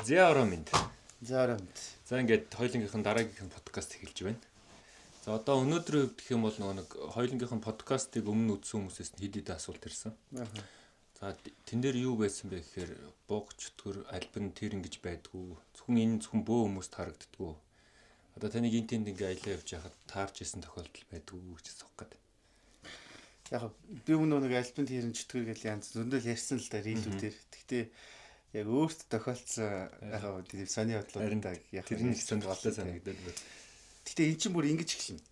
Зяарамэнд. Заарамд. За ингээд хоёулынгийнхэн дараагийнх нь подкаст эхэлж байна. За одоо өнөөдрийн хувьд гэх юм бол нэг хоёулынгийнхэн подкастыг өмнө үзсэн хүмүүсээс хэд хэдэн асуулт ирсэн. За тэн дээр юу байсан бэ гэхээр бууг чөтгөр альбан тэр ингэж байдгүй. Зөвхөн бөө хүмүүст харагддаггүй. Одоо таныг интенд ингээ аялаа явж байхад таарч исэн тохиолдол байдгүй гэж асуух гэдэг. Яг би өмнө нэг альбан тэрэн чөтгөр гэж янз зөндөл ярьсан л да рилүүдээр. Гэхдээ яг өөрт тохиолдсон яг тийм сони бодлоо яг тэр нь сонирхолтой санагдаад байна. Гэхдээ эн чинь бүр ингэж эхэлнэ.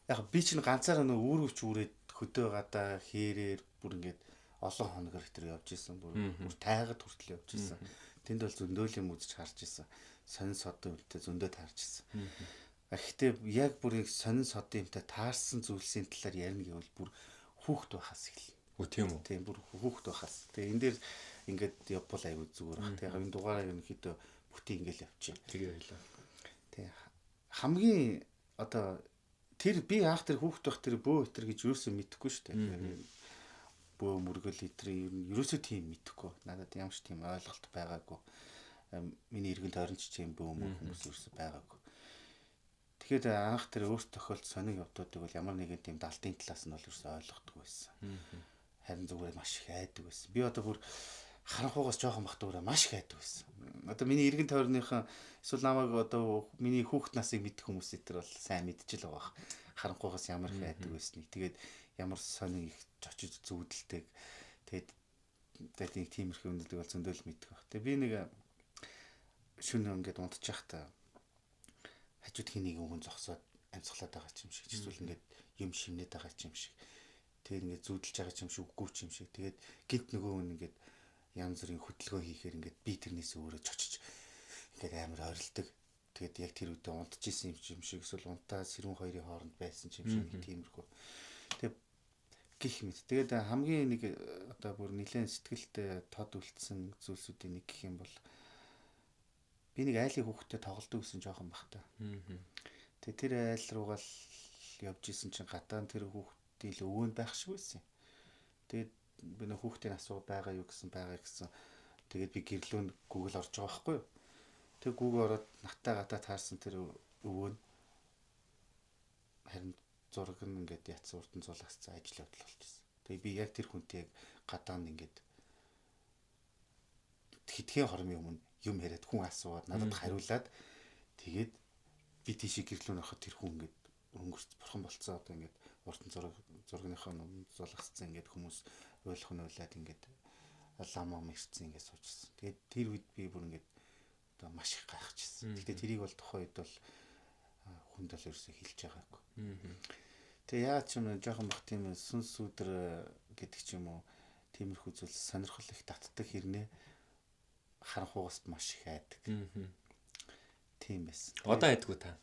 Яг би чинь ганцаараа нэг үүрвч үрээд хөдөө гадаа хээрээр бүр ингээд олон хоногор тэр явж исэн бүр тайгад хүртэл явж исэн. Тэнд бол зөндөл юм үзэж харж исэн. Сонин содын үлдээ зөндөө таарч исэн. Гэхдээ яг бүрийг сонин содын юмтай таарсан зүйлсийн талаар ярина гэвэл бүр хүүхэд байхаас эхэлнэ. Үгүй тийм үү? Тийм бүр хүүхэд байхаас. Тэгээ энэ дээр ингээд явбал аюул зүгээр баг. Тэгээ энэ дугаараа ерөнхийдөө бүтэн ингээл явчих. Тэгээ байлаа. Тэгээ хамгийн одоо тэр би анх тэр хүүхэд байх тэр бөө итэр гэж юусэн мэдэхгүй шүү дээ. Бөө мөргөл итэр ерөөсөө тийм мэдэхгүй. Надад ямар ч тийм ойлголт байгаагүй. Миний эргэн тойронд ч тийм бөө хүмүүс ерөөсөө байгаагүй. Тэгэхэд анх тэр өөрт тохиолд сониг явдуудыг бол ямар нэгэн тийм далтын талаас нь бол ерөөсөө ойлгохгүй байсан. Харин зүгээр маш их айдаг байсан. Би одоо бүр харанхуугаас жоохон бахтуураа маш их айдаг байсан. Одоо миний эргэн тойрныхан эсвэл намайг одоо миний хүүхэд насыг мэдэх хүмүүс этэр бол сайн мэдчихэл байгаа. Харанхуугаас ямар их айдаг байсныг. Тэгээд ямар сониг их очиж зүудэлдэг. Тэгээд нэг тиймэрхүү юмнуудыг бол зөндөл мэддэг баг. Тэгээд би нэг шөнө ингээд унтчих та хажууд хэнийг хүн зогсоод амьсгалаад байгаа юм шиг. Эсвэл ингээд юм шимнээд байгаа юм шиг. Тэгээд ингээд зүүдэлж байгаа юм шиг үгүй юм шиг. Тэгээд гинт нөгөө хүн ингээд янз бүрийн хөдөлгөөн хийхээр ингээд би тэрнээс өөрөө чочиж ингээд амар ойролдог. Тэгээд яг тэр үедээ унтчихсэн юм шиг эсвэл унтаа сэрүүн хоёрын хооронд байсан юм шиг тиймэрхүү. Тэгээд гих мэд. Тэгээд хамгийн нэг одоо бүр нэлээд сэтгэлтэй тод үлдсэн зүйлсүүдийн нэг гэх юм бол би нэг айлын хүүхдтэй тоглолдог гэсэн жоохон бахтай. Тэгээд тэр айл руугаа л явж исэн чинь гатаан тэр хүүхдийн л өвөөнд байх шиг байсан. Тэгээд би нэг хүүхдийн асуу байгаа юу гэсэн байгаа гэсэн. Тэгээд би гэрлүүн Google орж байгаа байхгүй юу. Тэгээд Google ороод натаа гадаа таарсан тэр өвөө нь харин зураг нь ингээд яц урдан зулгацсан ажил явдал болчихсон. Тэгээд би яг тэр хүнтэй яг гадаанд ингээд хэдхэн хормын өмнө юм яриад хүн асууад надад хариулаад тэгээд би тийшээ гэрлүүн ороход тэр хүн ингээд өнгөрч бурхан болцсон одоо ингээд урдан зурагныхаа өмнө зулгацсан ингээд хүмүүс ойлгох нь ойлаад ингээд ламам ирсэн ингээд суужсэн. Тэгээд тэр үед би бүр ингээд одоо маш их гайхажсэн. Гэхдээ тэрийг бол тухайн үед бол хүнд бол ерөөсөө хэлж байгаагүй. Тэгээ яа ч юм жоохон бах тийм сүнс өдр гэдэг ч юм уу тиймэрхүү зүйл сонирхол их татдаг хэрнээ харанхуугаас маш их айдаг. Тийм байсан. Одоо айдгүй та.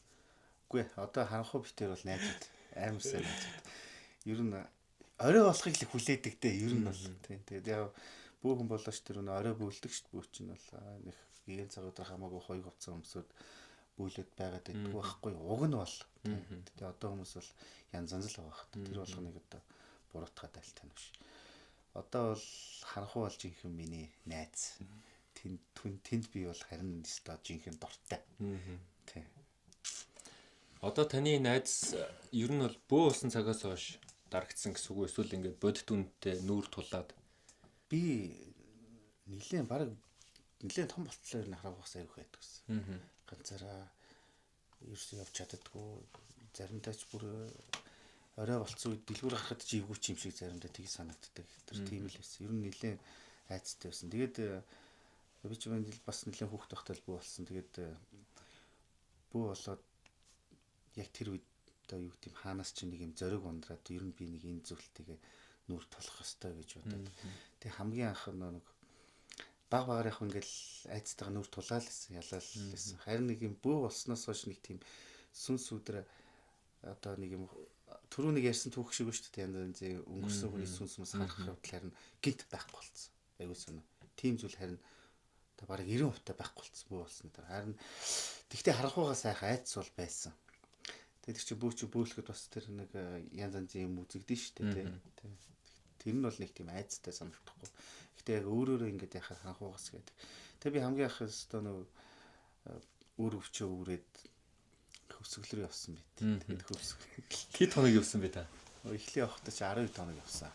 Үгүй одоо харанхуу битэр бол найзууд амар сайн найзууд. Ер нь орой болохыг л хүлээдэг дээ. Ер нь бол тийм. Тэгээд яг бөөхөн болооч тэр нөө орой бөөлдөг шүү дээ. Бөөч нь бол нэг гэгэн цагуудаар хамаагүй хоёр хувцас өмсөд бөөлөд байгаад байдгүй байхгүй. Уг нь бол тийм. Тэгээд одоо хүмүүс бол янз янз л байгаа хэрэг. Тэр болгоныг одоо буруутгаад айлтана биш. Одоо бол харанхуу болж инхэн миний найз. Тэнд би бол харин өстой жинхэнэ дуртай. Тийм. Одоо таны найз ер нь бол бөө усан цагаас хойш дарагдсан гэсэн үг эсвэл ингээд бодит үнэтэй нүүр тулаад би нэлээд том болтлоо ер нь харанхуйс аяг байдаг гэсэн. Ганцаараа ерөөсөө явж чаддаггүй. Заримдаа ч бүр орой болцсон үед дэлгүүр гарахад чи эвгүй юм шиг заримдаа тийг санагддаг. Тэр тийм л байсан. Ер нь нэлээд айцтай байсан. Тэгээд би ч бас нэлээд хүүхд тахтай бүү болсон. Тэгээд бүү болоод яг тэр үед одоо юу гэдэм хаанаас ч нэг юм зориг ундраад ер нь би нэг энэ зүйлтэйгээ нүүр тулах ёстой гэж бодоод. Тэгээ хамгийн анх нэг баг багаар яг ингээл айцтайгаа нүүр тулаал гэсэн ялаал гэсэн. Харин нэг юм бөө болсноос хойш нэг тийм сүнс өдрө одоо нэг юм түрүү нэг ярьсан түүх шиг шүү дээ. Янз янзын өнгөрсөн хүний сүнс мэс харах явдал харин гинт байхгүй болсон. Айгуу сонио. Тим зүйл харин одоо бараг 90% байхгүй болсон бөө болсны дараа. Харин тэгтээ харанхуугаа сайхан айц бол байсан. Тэгээд чи бөөлөхөд бас тэр нэг янз янзын юм үзэгдэн шүү дээ. Тэр нь бол нэг тийм айцтай санагдахгүй. Гэтэ яг өөрөөрөө ингэж яхаа харанхуугаас гэдэг. Тэгээ би хамгийн анх өстөө нөгөө өөр өвчөө үрээд хөвсгөл рүү явсан байт. Тэгээд хөвсгөл Хэд хоног явсан бэ та? эхлээ явахдаа чи 12 хоног явсан.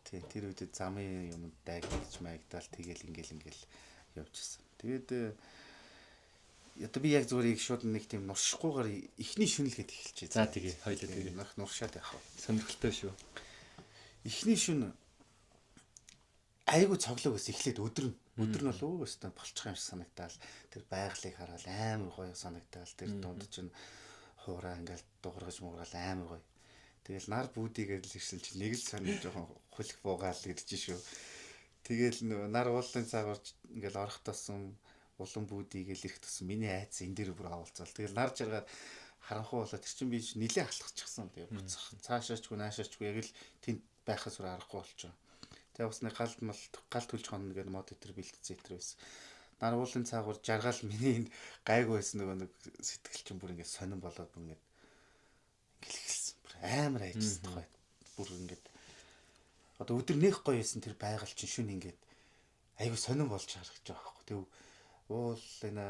Тий, тэр үед замын юм дайгдаж маягдаал тэгэл ингээл явжсэн. Тэгээд одоо би яг зүгээр их шууд нэг тийм нуршихгүйгээр эхний шүнэлгээд эхэлчихээ. За тэгээ хоёлаа тэгээ нуршаад явах. сонирхолтой шүү. Эхний шүн айгу цоглог ус эхлээд өдөр нь бол өстө болчих юм шиг санагдаал. Тэр байгалыг хараад амар гоё санагдаал. Тэр дунд чинь хуураа ингээл дуургаж муугаал амар гоё. Тэгэл нар бүүдийгээр л ирсэн чи нэг л сонир жоохон хулих буугаал ирж шүү. Тэгэл нар уулын цагаарч ингээл орох тосом улан бүүдийгээл ирэх тосом миний айц энэ дээр бүр авалцал. Тэгэл нар жаргаад харанхуу болоод тэр чинь би нилээ алхчихсан. Тэгээ буцах цаашаачгүй наашаачгүй яг л тэнд байхаас өөр аргагүй болчихоо. Тэгээ бас нэг гал төлж хонно гэдэг мод өтер бэлтцээ өтер байсан. Нар уулын цаагаар жаргаал миний гайгүй байсан нэг сэтгэл чинь бүр ингээд сонирн болоод бүр ингээд эхэлсэн. Бүр амар айжсэн тохой. Бүр ингээд одоо өдөр нэх гоё байсан тэр байгаль чинь шүн ингээд айгүй сонирн болж харагдаж байгаа байхгүй. Тэг уул энэ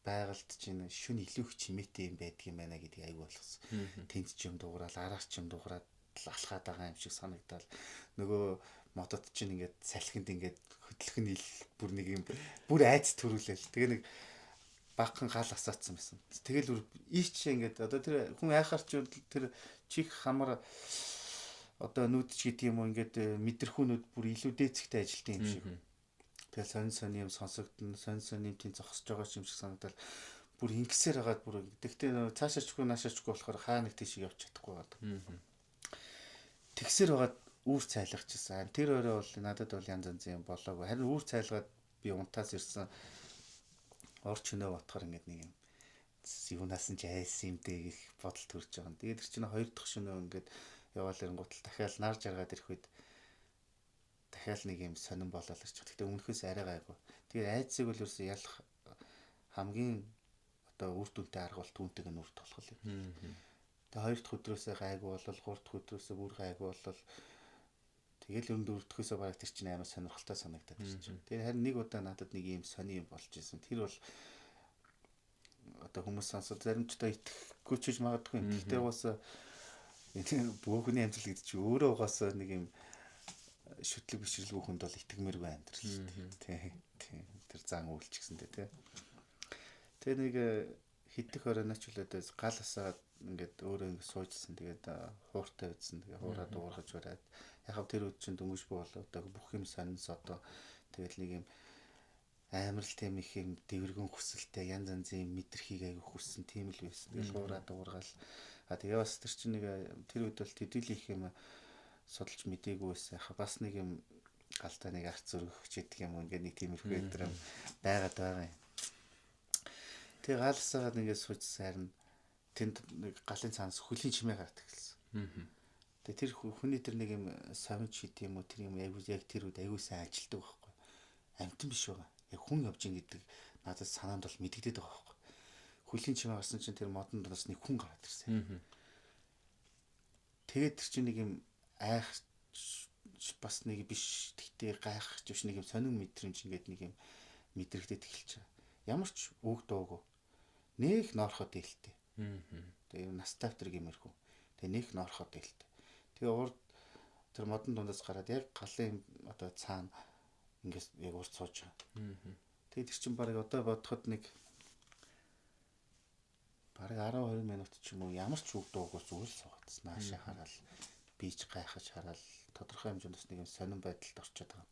байгальд чинь шүн илүү их чимээтэй юм байдг юм байна гэдгийг айгүй болгосон. Тэнд ч юм дуурал, араач юм дуураад алхаад байгаа юм шиг санагдал. Нөгөө модод чинь ингээд салхинд ингээд хөдлөх нь бүр нэг юм бүр айц төрүүлээл. Тэгээ нэг багхан гал асаацсан байсан. Тэгэл бүр ийч ингээд одоо тэр хүн айхаар ч тэр чих хамар одоо нүүдч гэдэг юм уу ингээд мэдрэхүүнүүд бүр илүү дээцэгтэй ажилтсан юм шиг. Тэгэл сонь юм сонсогдно, сонь юм тийм зогсож байгаа юм шиг санагдал. Бүр ингэсээр хагаад бүр тэгтээ цаашаачгүй наашаачгүй болохоор хаа нэг тийш явж чадахгүй байна. Тэгсэр хагаад үүр цайлгачсан. Тэр өөрөө бол надад бол янз янзын болоогүй. Харин үүр цайлгаад би унтаас ирсэн орч өнөө ботхоор ингээд нэг юм юунаас нь ч айсан юм дээ гэх бодол төрж байгаа. Тэгээд тэр чинь хоёр дахь шөнөө ингээд яваал ирэнгуутал дахиад нар жаргаад ирэх үед дахиад нэг юм сонирн болоод ирчих. Гэтэ өмнөхөөс арай гайгүй. Тэгээд айцыг бол ерөөсөө ялах хамгийн одоо үр дүнтэй арга бол түүнтэйг нь үрд болох юм. Тэгээд хоёр дахь өдрөөсөө гайгүй болол, гурав дахь өдрөөсөө бүр гайгүй болол тэгэл өрөнд өрдөхөөсөө бараг тэр чинь амар сонирхолтой санагдаад ирчихсэн. Тэгээд харин нэг удаа надад нэг юм сони юм болж исэн. Тэр бол одоо хүмүүс сонсоод заримчдаа итгэхгүй ч гэж магадгүй. Гэхдээ бас бүхний амьдрал гэдэг чинь өөрөө угаасаа нэг юм шүтлэг бишрэлгүй хүнд бол итгэмээргүй амьдрал шүү дээ. Тийм. Тэр зан үйлч гэсэнтэй тий. Тэгээ нэг хидэх оройноч үлээдээс гал асаад ингээд өөрөө ингэ суужсэн. Тэгээд хууртай үзсэн. Тэгээд хуураа дуургаж бараад яг тэр үед чинь дөнгөж болоо одоо бүх юм сонирс одоо тэгэл нэг юм амар л тийм их юм дэвэргэн хүсэлтэй янз янзын мэдрэхийг аяг хүссэн тийм л байсан. Тэгэл хуураа дуургаал. Тэгээ бас тэр чинь нэг тэр үед бол төдийлөх юм судалж мдээгүй байсан. Бас нэг юм галтай нэг арц зөргөх гэдэг юм ингээд нэг тиймэрхүү өдрөм байгаад байгаа юм. Тэгээ галсаад ингээд суужсан харин тэнд нэг галын цаанаас хөлийн чимээ гараад эхэлсэн. Тэгээ тэр хүний тэр нэг юм совинч гэдэг юм уу тэр юм яг тэр үед аягүй сайн ажилтдаг байхгүй. Амтан биш байгаа. Яг хүн явж ин гэдэг надад санаанд бол мэдэгдээд байгаа байхгүй. Хөлийн чимээ гарсан чинь тэр модон доноос нэг хүн гараад ирсэн. Тэгээд тэр чинь нэг юм айх бас нэг биш тэгтээ гайхах ч биш нэг юм сонин мэдрэмж ингээд нэг юм мэдрэгдээд эхэлж байгаа. Ямар ч үг дуугүй. Нэх ноорхоод ээлтэй. Тэгээ настай тэр гэмэрхүү. Тэгээ нэх ноорхоод ээлтэй. Тэгээ урд тэр модон дундаас гараад яг галын одоо цаана ингээд яг урд сууж байгаа. Тэгээ тэр чинь баг одоо бодоход нэг баг 12 минут ч юм уу ямар ч үг дуугүй зүгээр л суугаадсан. Наашаа хараад бийж гайхаж хараад тодорхой хэмжээнд бас нэг юм сонирн байдалд орчод байгаа.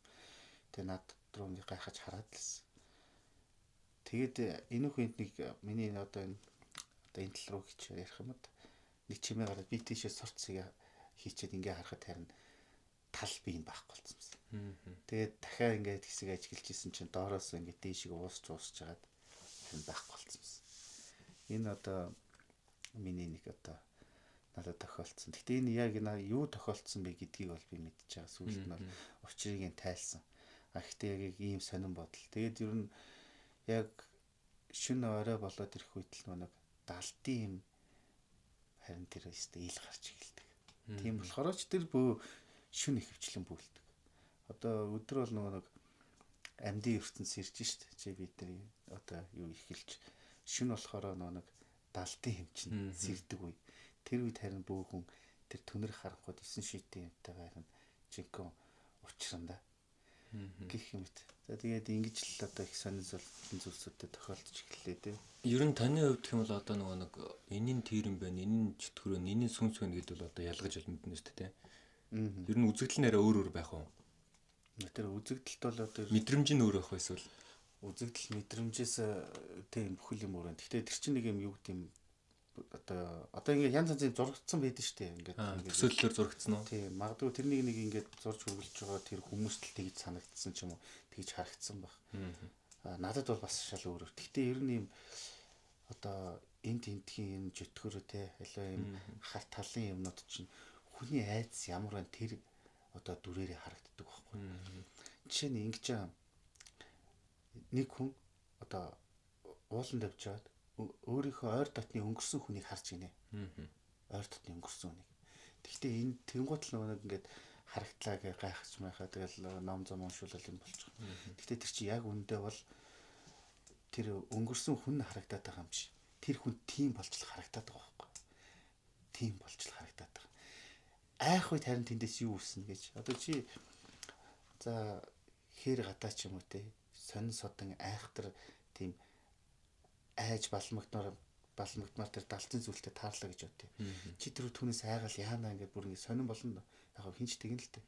Тэгээ над руу нэг гайхаж хараад лсэн. Тэгээд энэ хүнд нэг миний одоо энэ тал руу хич ярих юм уу? Нэг чимээ гараад би тийшээ сурцыг хийчихэд ингээ харахад харин тал би юм байхгүй болсон юм. Тэгээд дахиад ингээд хэсэг ажиглаж исэн чинь доороос ингээд дээшийг уусч жагаад харин байхгүй болсон юм. Энэ одоо миний нэг одоо надад тохиолдсон. Гэхдээ энэ яг юу тохиолдсон бэ гэдгийг бол би мэдчихэж байгаа. Сүүлд нь учрыг нь тайлсан. Гэхдээ яг ийм сонирн бодол. Тэгээд ер нь яг шөнө орой болоод ирэх үед л нэг далдын юм харин тэр өстэй ил гарч эхэлдэг. Тийм болохоор ч тэр бөө шөнө ихэвчлэн бүгэлдэг. Одоо өдөр бол нэг амьдын ертөнц ирж штт. Чи бидний одоо юу ихэлж шүн болохоор нэг далтын хэм чинь сэрдэг үе. Тэр үед харин бөөхөн тэр түнэр харанхууд 9 шидийн юмтайгаар харин жинхэнэ учранда гэх юмт. За тэгээд ингэж л одоо их сонирхолтой зүйлсүүдэд тохиолдож эхэллээ дээ. Ер нь таны хувьд гэх юм бол одоо нэг энийн тэрэн байна, энийн чөтгөр байна, энийн сүнс байна гэдэг бол одоо ялгаж бол мэднэ шүү дээ. Ер нь үзэгдэл нэрээ өөр өөр байх уу? Тэр үзэгдэлт бол одоо мэдрэмж нь өөр байх байх эсвэл үзэгдэл мэдрэмжээс тийм бүхэл юм өөр. Гэхдээ тэр чинь нэг юм юу гэдэг юм одоо ингээд янз янзын зурагдсан байдаг шүү дээ. Ингээд төсөөллөөр зурагдсан уу? Тийм. Магадгүй тэрнийг нэг ингээд зурж хөргөлж байгаа тэр хүмүүст л тэгж санагдсан ч юм уу, тэгж харагдсан баг. Надад бол бас шал өөр. Гэхдээ ер нь юм одоо энд тентхийн энэ жөтгөр те алуу юм хар талын юмнууд чинь хүний айдас ямар байна тэр одоо дүрээрээ харагддаг байхгүй. Жишээ нь ингэж нэг хүн одоо ууланд явж байгаад өөрийнхөө ойр дотны өнгөрсөн хүнийг харж гинэ. Ойр дотны өнгөрсөн хүнийг. Гэхдээ энэ тэнгуут л нэг ингээд харагдлаа гэж гайхаж байхаа тэгэл ном зам уншуулал юм болж байгаа. Гэхдээ тэр чи яг үндэ бол тэр өнгөрсөн хүн харагдаад байгаа юм чи. Тэр хүн тийм болж л харагдаад байгаа байхгүй. Тийм болж л харагдаад байгаа. Айх үед харин тэндээс юу үснэ гэж. Одоо чи за хэр гадаа ч юм уу те сонин содон айхтар тийм айж балмагтмаар тэр далцын зүйлтэй таарлаа гэж бод. Чи тэр түүнээс айгаал яана ингээд бүр ингэ сонин болно. Яг хинч тэгнэ л дээ.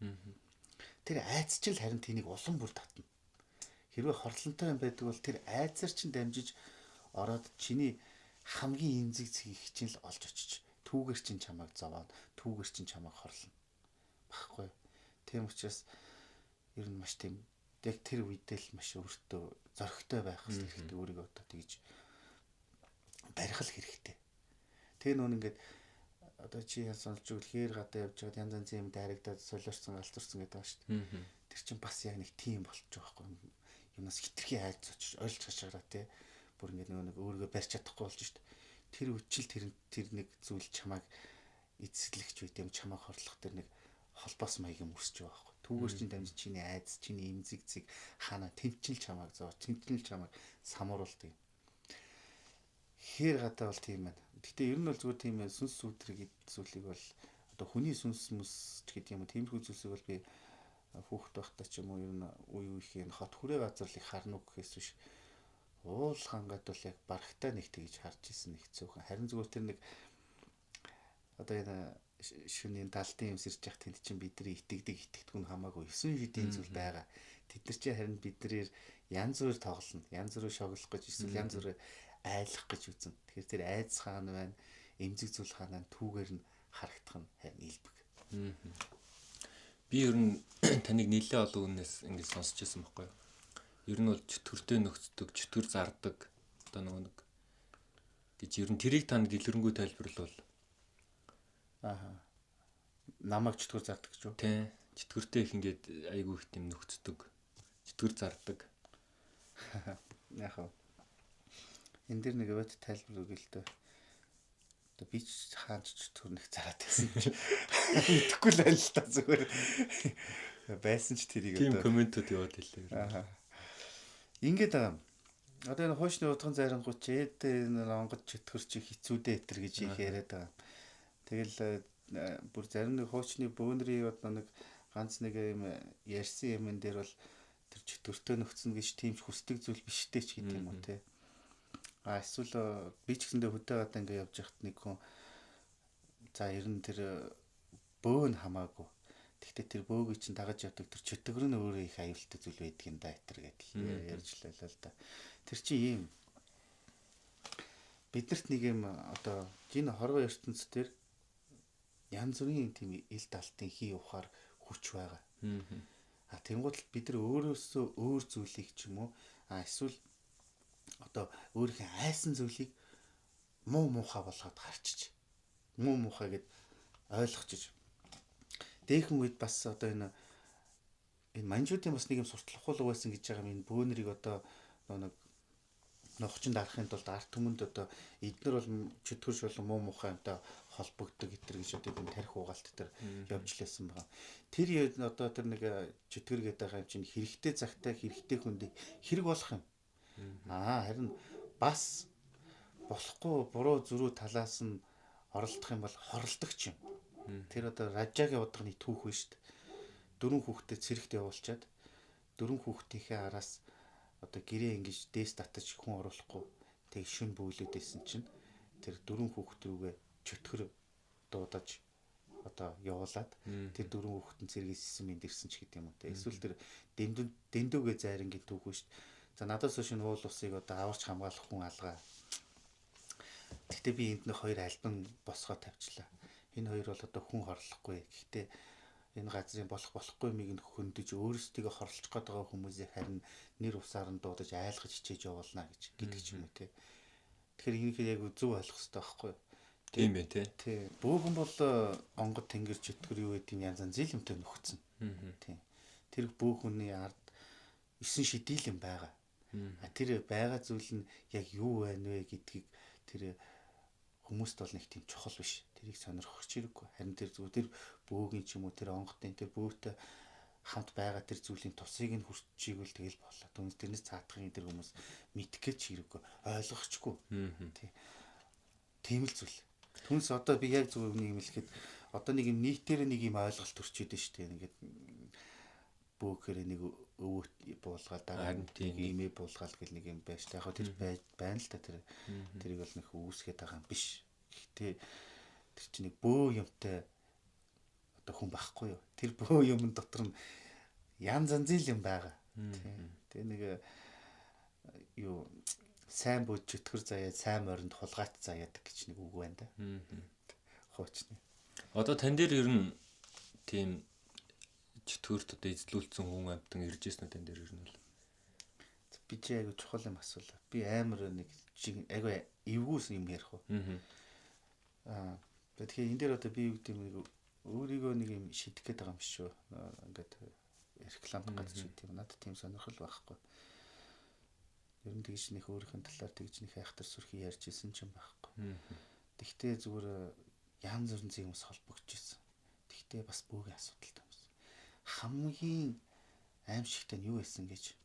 Тэр айц ч л харин тэнийг улам бүр татна. Хэрвээ хорлонтой юм байдаг бол тэр айцар чинь дамжиж ороод чиний хамгийн эмзэг цэгийг чинь л олж очиж түүгэр чинь чамайг зовоод түүгэр чинь чамайг хорлно. Багхгүй. Тийм учраас ер нь маш тийм яг тэр үедээ л маш өөртөө зоригтой байх хэрэгтэй өөрийгөө одоо тэгж барих л хэрэгтэй. Тэгээ нүүн ингээд одоо чи сонсож өгөхээр гадаа явж байгаад янз янзын юм дайрагдаад солиорсон галзуурсан гэдэг ба шүү дээ. Тэр чинь бас яг нэг тийм болж байгаа байхгүй. Юунаас хитрхи айц очиж ойлж хашаараа те бүр ингээд нэг өөрийгөө барьж чадахгүй болж шүү дээ. Тэр үчил тэр нэг зүйл чамайг эзэслэгч үед юм чамайг хорлох тэр нэг холбоос маяг юм өсөж байгаа байхгүй. Түүгээр чинь дамжиж чиний айц, чиний эмзэг зэг хаана тэнцэл чамайг зоо, тэнцэл чамайг самууруулдаг. Хэр гадаа бол тийм байна. Гэхдээ ер нь бол зүгээр тийм сүнс сүтрэг гэдэг зүйлийг бол одоо хүний сүнс мэс ч гэдэг юм уу тиймэрхүү зүйлсийг бол би хүүхэд байхдаа ч юм уу ер нь үе үехийн хот хүрээ газар л их харна уу гэхээс биш уул хангад бол яг барагтай нэг тэгж харж исэн нэг цөөхөн. Харин зүгээр тэр нэг одоо энэ шөнийн далдын юм сэрж явах тэнд чинь бидний итгэдэггүй хамаагүй 9 шидийн зүйл байгаа. Тэд нар чинь харин биднээр янз бүр тоглоно. Янз бүр шоглох гэж эсвэл янз бүр айлах гэж үзэн. Тэгэхээр тэр айц хаана байна, эмзэг зүйл хаана түүгээр нь харагдах нь харин илбэг. Би ер нь таныг нэлээд олон үнээс ингэж сонсч байсан байхгүй юу? Ер нь бол чөтгөртэй нөхцдөг, чөтгөр зардаг одоо нэг гэж ер нь тэрийг танд дэлгэрэнгүй тайлбарлал намайг чөтгөр зардаг гэж үү? Тийм. Чөтгөртэй их ингээд айгүй их тийм нөхцдөг. Чөтгөр зардаг. Яг хөө. Энд дэр нэг өвөт тайлбар өгье л дээ. Одоо би ч хаач чөтгөр нэг зараад байсан. Итгэхгүй л байл л та зүгээр. Байсан ч тэрийг одоо тийм комментууд яваад хэлээ. Ингээд одоо энэ хуучны удхан зарангууд ч энэ онгод чөтгөр чи хэцүүдээ этэр гэж их яриад байгаа. Тэгэл бүр зарим нэг хуучны бөөнрийн нэг ганц нэг юм ярьсан юм дээр бол тэр чөтгөртэй нөхцөн гэж тийм хүсдэг зүйл биш дээ ч гэдэг юм уу те. Эсвэл би ч гэсэндээ хөдөө гадаа ингээд явж байхад нэг хүн за ер нь тэр бөөн хамаагүй. Гэхдээ тэр бөөгийг чинь дагаж явдаг тэр чөтгөр нь өөрөө их аюултай зүйл байдаг юм да этэр гэдэл ярьж лээ л да. Тэр чинь ийм биднэрт нэг юм одоо энэ хорвоо ертөнцийн дээр янз бүрийн тийм ил далтын хий ухаар хүч байгаа. Тэнгуут л бид нар өөрөөсөө өөр зүйлийг ч юм уу эсвэл одоо өөрийнхөө айсан зүйлийг муу муухай болгоод харчиж муу муухай гэд ойлгочиж дээхэн үед бас одоо энэ манжуудын бас нэг юм сурталхуул байсан гэж байгаа юм энэ бөөнрийг одоо нэг нохчин дарахын тулд арт түмэнд одоо эднэр бол чөтгөрш болон муу муухай юмтай холбогддог гэтэр гэж одоо юм тарих угаалт дээр явж лээсэн байгаа. Тэр одоо тэр нэг чөтгөр гэдэг байгаа юм чинь хэрэгтэй цагтаа хэрэгтэй хүнд хэрэг болох юм. Харин бас болохгүй буруу зөрүү талаас нь оролдох юм бол хоролдогч юм. Тэр одоо Ражагийн удагны түүх байна шүү дээ. 4 хүүхдэд цэрэгт явуулчаад 4 хүүхдийнхээ араас одоо гэрээ ингэж дээс татаж хүн оруулахгүй тэг шүн бөглөөдсэн чинь тэр 4 хүүхд рүүгээ чөтгөр дуудаж одоо явуулаад тэр 4 хүүхдэн цэргээс исэн мэд ирсэн ч гэдэг юм уу те. Эсвэл тэр дэндүүгээ зайрангийн түүх шүү дээ. За надаас шинэ уул усыг одоо аварч хамгаалах хүн алгаа. Гэхдээ би энд нэг хоёр альбан босгоо тавьчлаа. Энэ хоёр бол одоо хүн хорлохгүй. Гэхдээ энэ газрын болохгүй юмыг нь хөндөж өөрсдөө хорлох гээд байгаа хүмүүсийг харин нэр усаар нь дуудаж айлгаж хичээж явуулна гэдэг ч юм уу те. Тэгэхээр энийхээ яг зөв ойлгох хэрэгтэй байхгүй юу? Тийм байх те. Тий. Бөөхөн бол онгод тэнгэр чөтгөр юу гэдэг юм янз янз зэлэмтэй нөхцөн. Тийм. Тэр бөөхөний ард 9 шидэлэн байгаа. Тэр байгаа зүйл нь яг юу байна вэ гэдгийг тэр хүмүүст бол нэг тийм чухал биш. Тэрийг сонирхох ч хэрэггүй. Харин тэр зүгээр тэр бөөгийн ч юм уу тэр онгодын тэр бөөтэй хамт байгаа тэр зүйлийн тусыг нь хүрчийг л тэгэл болоо. Тэрнээс цаатахын тэр хүмүүс мэдэх гэж хэрэггүй. Ойлгохчгүй. Тийм л зүйл. Түнс одоо би яг зөв нэг юм хэлэхэд одоо нэг юм нийтээр нэг юм ойлголт төрчихэд нь шүү дээ. Ингээд бөөхөр нэг өвөт буулгаад дараа нь тийм имээ буулгаал гэл нэг юм байж та. Яг тэр байна л та тэрийг бол нэг үүсгээд байгаа юм биш. Гэхдээ тэр чинь нэг бөө юмтай одоо хүн байхгүй юу? Тэр бөө юм дотор нь янз янзын юм байгаа. Тэгээ нэг юу сайн бөө чөтгөр заяа сайн моринд хулгайт заяадаг гэж нэг үг байна да. Хуучны. Одоо тань дээр ер нь тийм чөтгөрт одоо эзлүүлсэн хүн амтан ирж ирсэн үү тань дээр ер нь бол. Би чи айгу чухал юм асуулаа. Би амар нэг айгу эвгүүс юм ярих уу. Тэгэхээр энэ дээр одоо би юу гэдэг юм нэг өөрийгөө нэг юм шидэх гээд байгаа юм биш үү. Ингээд реклам гадаж гэдэг юм. Надад тийм сонирхол байхгүй. Ер нь тэгж нэг өөрийнхөө талаар тэгж нэг хайхтар сүрхий ярьж исэн ч юм байхгүй. Тэгтээ зүгээр янз бүрийн хүмүүс холбогдож исэн. Тэгтээ бас бөөгийн асуудалтай хүмүүс. Хамгийн аимшигтай нь юу байсан гэж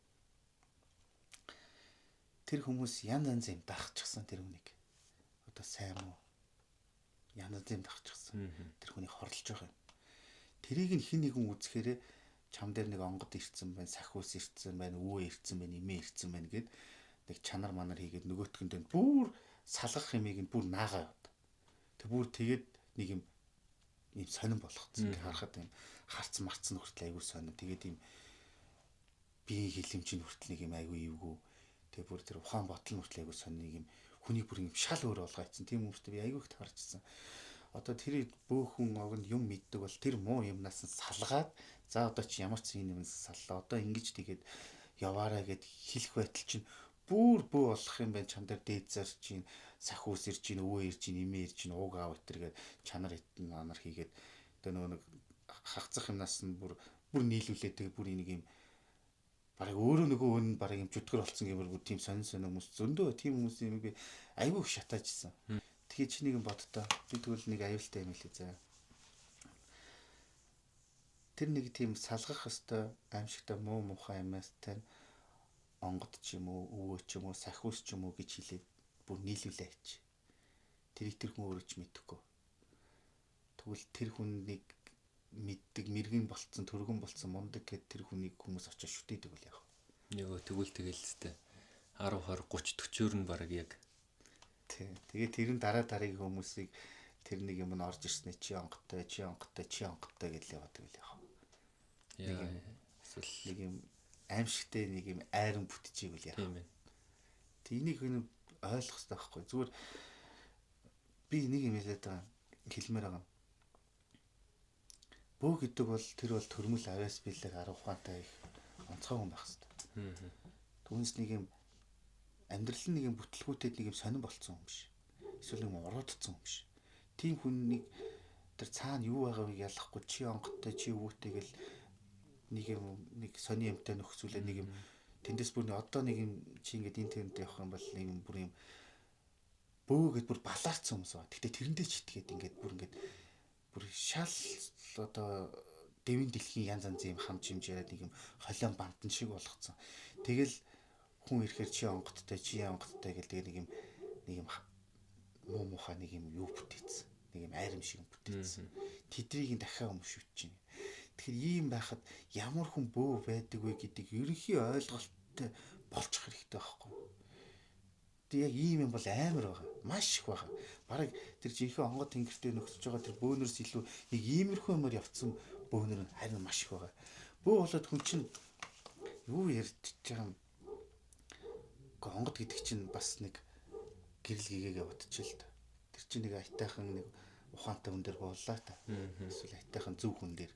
тэр хүмүүс янз янз юм дагчихсан тэр хүнийг. Одоо сайн уу? Янз янз юм дагчихсан. Тэр хүнийг хорлож байгаа юм. Тэрийг нь хин нэгэн үзэхээрээ чам дээр нэг онгод ирцэн байна, сахиус ирцэн байна, өвөө ирцэн байна, эмээ ирцэн байна гэд нэг чанар манар хийгээд нөгөөтгөнд бүр салгах юмыг нь бүр наагаа яваад. Тэг бүр тэгээд нэг юм сонирн болгоцсон. Ингээ харахад юм харц марцсан хүртэл айгүй сонирн. Тэгээд юм биеийн хилэмжийн хүртэл нэг юм айгүй эвгүй. Тэг бүр тэр ухаан ботл хүртэл айгүй сонирн нэг юм хүний бүр юм шал өөр болгоцсон. Тийм хүмүүстэй би айгүй их харчихсан. Одоо тэр бөөхөн огонд юм мэддэг бол тэр муу юмнаас нь салгаад за одоо чи ямар ч юм саллаа. Одоо ингэж тэгээд яваараа гэд хэлэх байтал чинь бүр бөө болох юм байна. Чам дээр дээд зар чинь сахиус ирж чинь өвөө ирж чинь эмээ ирж чинь ууг аав өтергээд чанар хитэн анар хийгээд одоо нөгөө нэг хагцах юмнаас нь бүр нийлүүлээд тэгээд бүр энийг юм бараг өөрөө нөгөө өн бараг юм чөтгөр болсон гэмээр бүр тийм сонин хүмүүс зөндөө тийм хүмүүс юм би айгүй их шатаажсэн. Тэгэхээр чи нэг юм боддоо би тэгвэл нэг аюултай юм хэлээ заа. Тэр нэг тийм салгах өстой аимшигтай муу мухай юмас тань онгод ч юм уу өвөө ч юм уу сахиус ч юм уу гэж хэлээд бүр нийлүүлээ чи. Тэрийг тэр хүн өөрөө ч мэдэхгүй. Тэгвэл тэр хүнийг мэддэг мэрэгэн болцсон төргөн болцсон мундаг гэд тэр хүнийг хүмүүс очиж шүтээдэг үл яах вэ? Йоо тэгвэл тэгэлстэй 10 20 30 40-өөр нь бараг яг. Тий. Тэгээд тэр нь дараагийн хүмүүсийг тэр нэг юм нь орж ирснэ чи онгодтой гэж л яваад байл яах вэ? Яа. Нэг юм аимшигтэй нэг юм айран бүтчихийг үл яах. Тийм ээ. Энийг хүн ойлгох хэрэгтэй байхгүй. Зүгээр би нэг юм хэлмээр байгаа. Бөө гэдэг бол тэр бол төрмөл авяас билэг 10 ухаантай их онцгой хүн байх хэрэгтэй. Түүнээс нэг юм амьдрал нэг юм бүтлгүүтэд нэг юм сонирн болцсон юм биш. Эсвэл нэг уруудцсан юм биш. Тийм хүнийг тэр цаана юу байгааг ялахгүй чи онгодтой чи өвөтэй гэл нэг сони юмтай нөхцүүлээ нэг юм тэндээс бүр одоо нэг юм чи ингээд энэ тэмдэгт явах юм бол нэг юм бүр юм бөөгээд бүр балаарцсан хүмүүс байна. Гэхдээ тэрэндээ ч итгээд ингээд бүр шал одоо дэвийн дэлхийн янз янзын юм хамж хэмжээд нэг юм холион бантан шиг болгоцсон. Тэгэл хүн ирэхээр чи онгодтой гэл тэгээ нэг юм муу муухай нэг юм юу бүтээсэн. Нэг юм айрам шиг бүтээсэн. Тэдрийг дахиад өмшөвч чинь. Тэгэхээр ийм байхад ямар хүн бөө байдаг вэ гэдэг ерөнхий ойлголттой болчих хэрэгтэй байхгүй. Тэг яг ийм юм бол амар байгаа. Маш их байгаа. Бараг тэр жинхэнэ онгод тэнгэртэй нөхсөж байгаа тэр бөөнөрс илүү нэг иймэрхүү юмар явцсан бөөнөр нь харин маш их байгаа. Бөө болоод хүн чинь юу ярьж байгаа юм. Онгод гэдэг чинь бас нэг гэрэл гэгээгээ бодчихъя л та. Тэр чинь нэг айтайхан нэг ухаантай хүн дээр боллоо та. Эсвэл айтайхан зөв хүн дээр.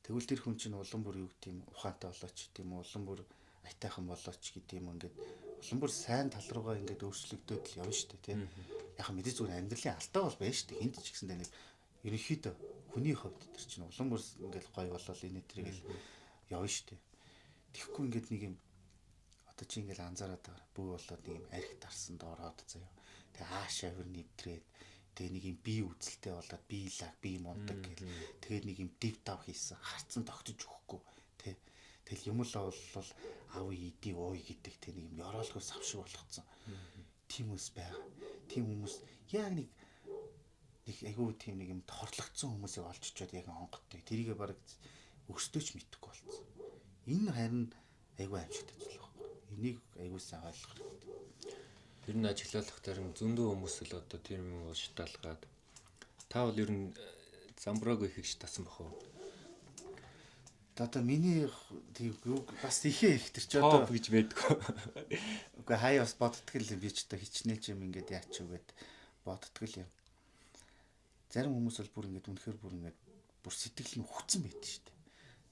Тэгвэл тэр хүн чинь улам бүр юу гэдэг юм ухаантай болооч гэдэг юм улам бүр айтайхан болооч гэдэг юм ингээд улам бүр сайн тал руугаа ингээд өөрчлөгдөөд л явна шүү дээ тийм. Яг мэдээ зүгээр амьдралын алдаа бол байна шүү дээ. Хинт ч гэсэндээ нэг ерөнхийдөө хүний хувьд тэр чинь улам бүр ингээд гоё болол энэ тэрийг л явна шүү дээ. Тэгэхгүй ингээд нэг юм одоо чи ингээд анзаараад байгаа. Бөө болоод нэг юм арх дарсанд ороод заяа. Тэгээ хаашаа хөр нэвтрээд тэгээ нэг юм бие үзэлтэй болоод бие лаг бие мундаг гэл тэгээд нэг юм див тав хийсэн харцсан тогтож өгөхгүй тий. Тэгэл юм л бол ав иди ой гэдэг тий нэг юм ёроолгүй савшиг болгоцсон. Тим хүмүүс байгаа. Тим хүмүүс яг нэг айгүй тийм нэг юм торлогдсон хүмүүсийг олж очиод яг онгодтой. Тэрийгээ бараг өстөөч мэдхгүй болсон. Энэ харин айгүй аимшигтай зүйл байхгүй. Энийг айгүй сайн ойлгох хэрэгтэй. Ер нь ажиглалах тарин зөндөө хүмүүс л одоо тийм юм бол шатаалгаад та бол ер нь замбрааг их шатасан бахав. Одоо миний тийм бас ихээ их тэр чи одоо гэж байдгүй. Үгүй хаяа бас боддгол юм би ч одоо хичнээн юм ингээд яач юу гэд боддгол юм. Зарим хүмүүс бол бүр ингээд үнэхээр бүр сэтгэл нь хүчсэн байдаг шүү дээ.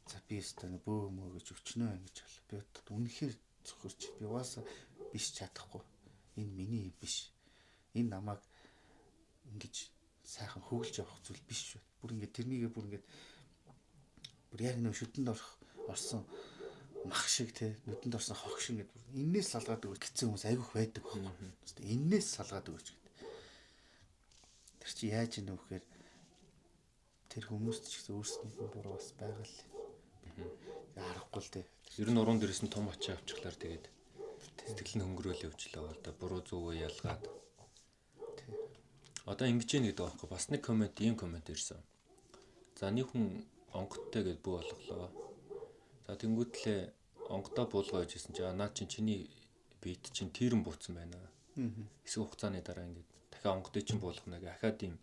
За би өстой бөө мөө гэж өчнөө ингэж бол. Би үнэхээр зөвхөрч би угаасаа биш чадахгүй. Энэ миний юм биш. Энэ намайг ингэж сайхан хөглж явах зүйл биш шүү. Бүр ингээд тэрнийгээ бүр яг нэг шүтэнд орсон мах шиг те нүдэнд орсон хог шиг ингээд энээс салгаад өгөх гэсэн хүмүүс айгүйх байдаг байхгүй. Энээс салгаад өгөөч гэдэг. Тэр чи яаж ийнэ вэхээр тэр хүмүүс ч гэсэн өөрсдийнх нь буруу бас байгаа л. Аргагүй л те. Ер нь уран дээрээс нь том ачаа авчихлаар тэгээд сэтгэл нь хөнгөрөөл явжлаа. Одоо буруу зүгөө ялгаад. Одоо ингэж яах гэдэг байхгүй. Бас нэг ийм коммент ирсэн. За нэг хүн онгодтой гэж бүү болголоо. За тэнгуүтлээ онгодоо буулгаа гэжсэн чи наа чиний биед чинь тэрэн бууцсан байна. Хэсэг хугацааны дараа ингэж дахиад онгодыг чинь буулгана гэх ахаад ийм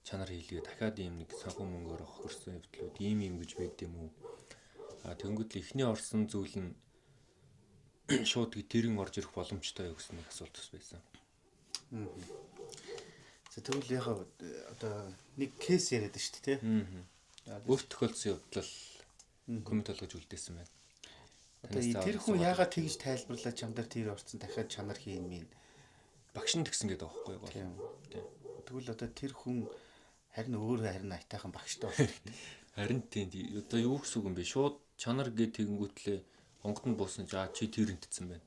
чанар хийлгээ дахиад ийм нэг санхүү мөнгөөр авахэрсэн хэвтлүүд ийм гэж байд юм уу? А тэнгуүтлээ ихний орсон зүйл нь шууд тэрэн орж ирэх боломжтой гэсэн нэг асуулт бас байсан. За тэгвэл яг одоо нэг кейс яриад байна шүү дээ тий. Өөрт тохиолдсон явдал коммент олгож үлдээсэн байна. Одоо тэр хүн яагаад тэгж тайлбарлаа чамдаар тэр орцсон дахиад чанар хийн мэн багш нь тэгсэн гэдэг аахгүй гол. Тэгвэл одоо тэр хүн харин өөрөө айтайхан багштай болох хэрэгтэй. Харин тийм одоо юу гэсэн үг юм бэ? Шууд чанар гээд тэгэнгүүтлээ онгодод буусан чи тэр интцсэн байна.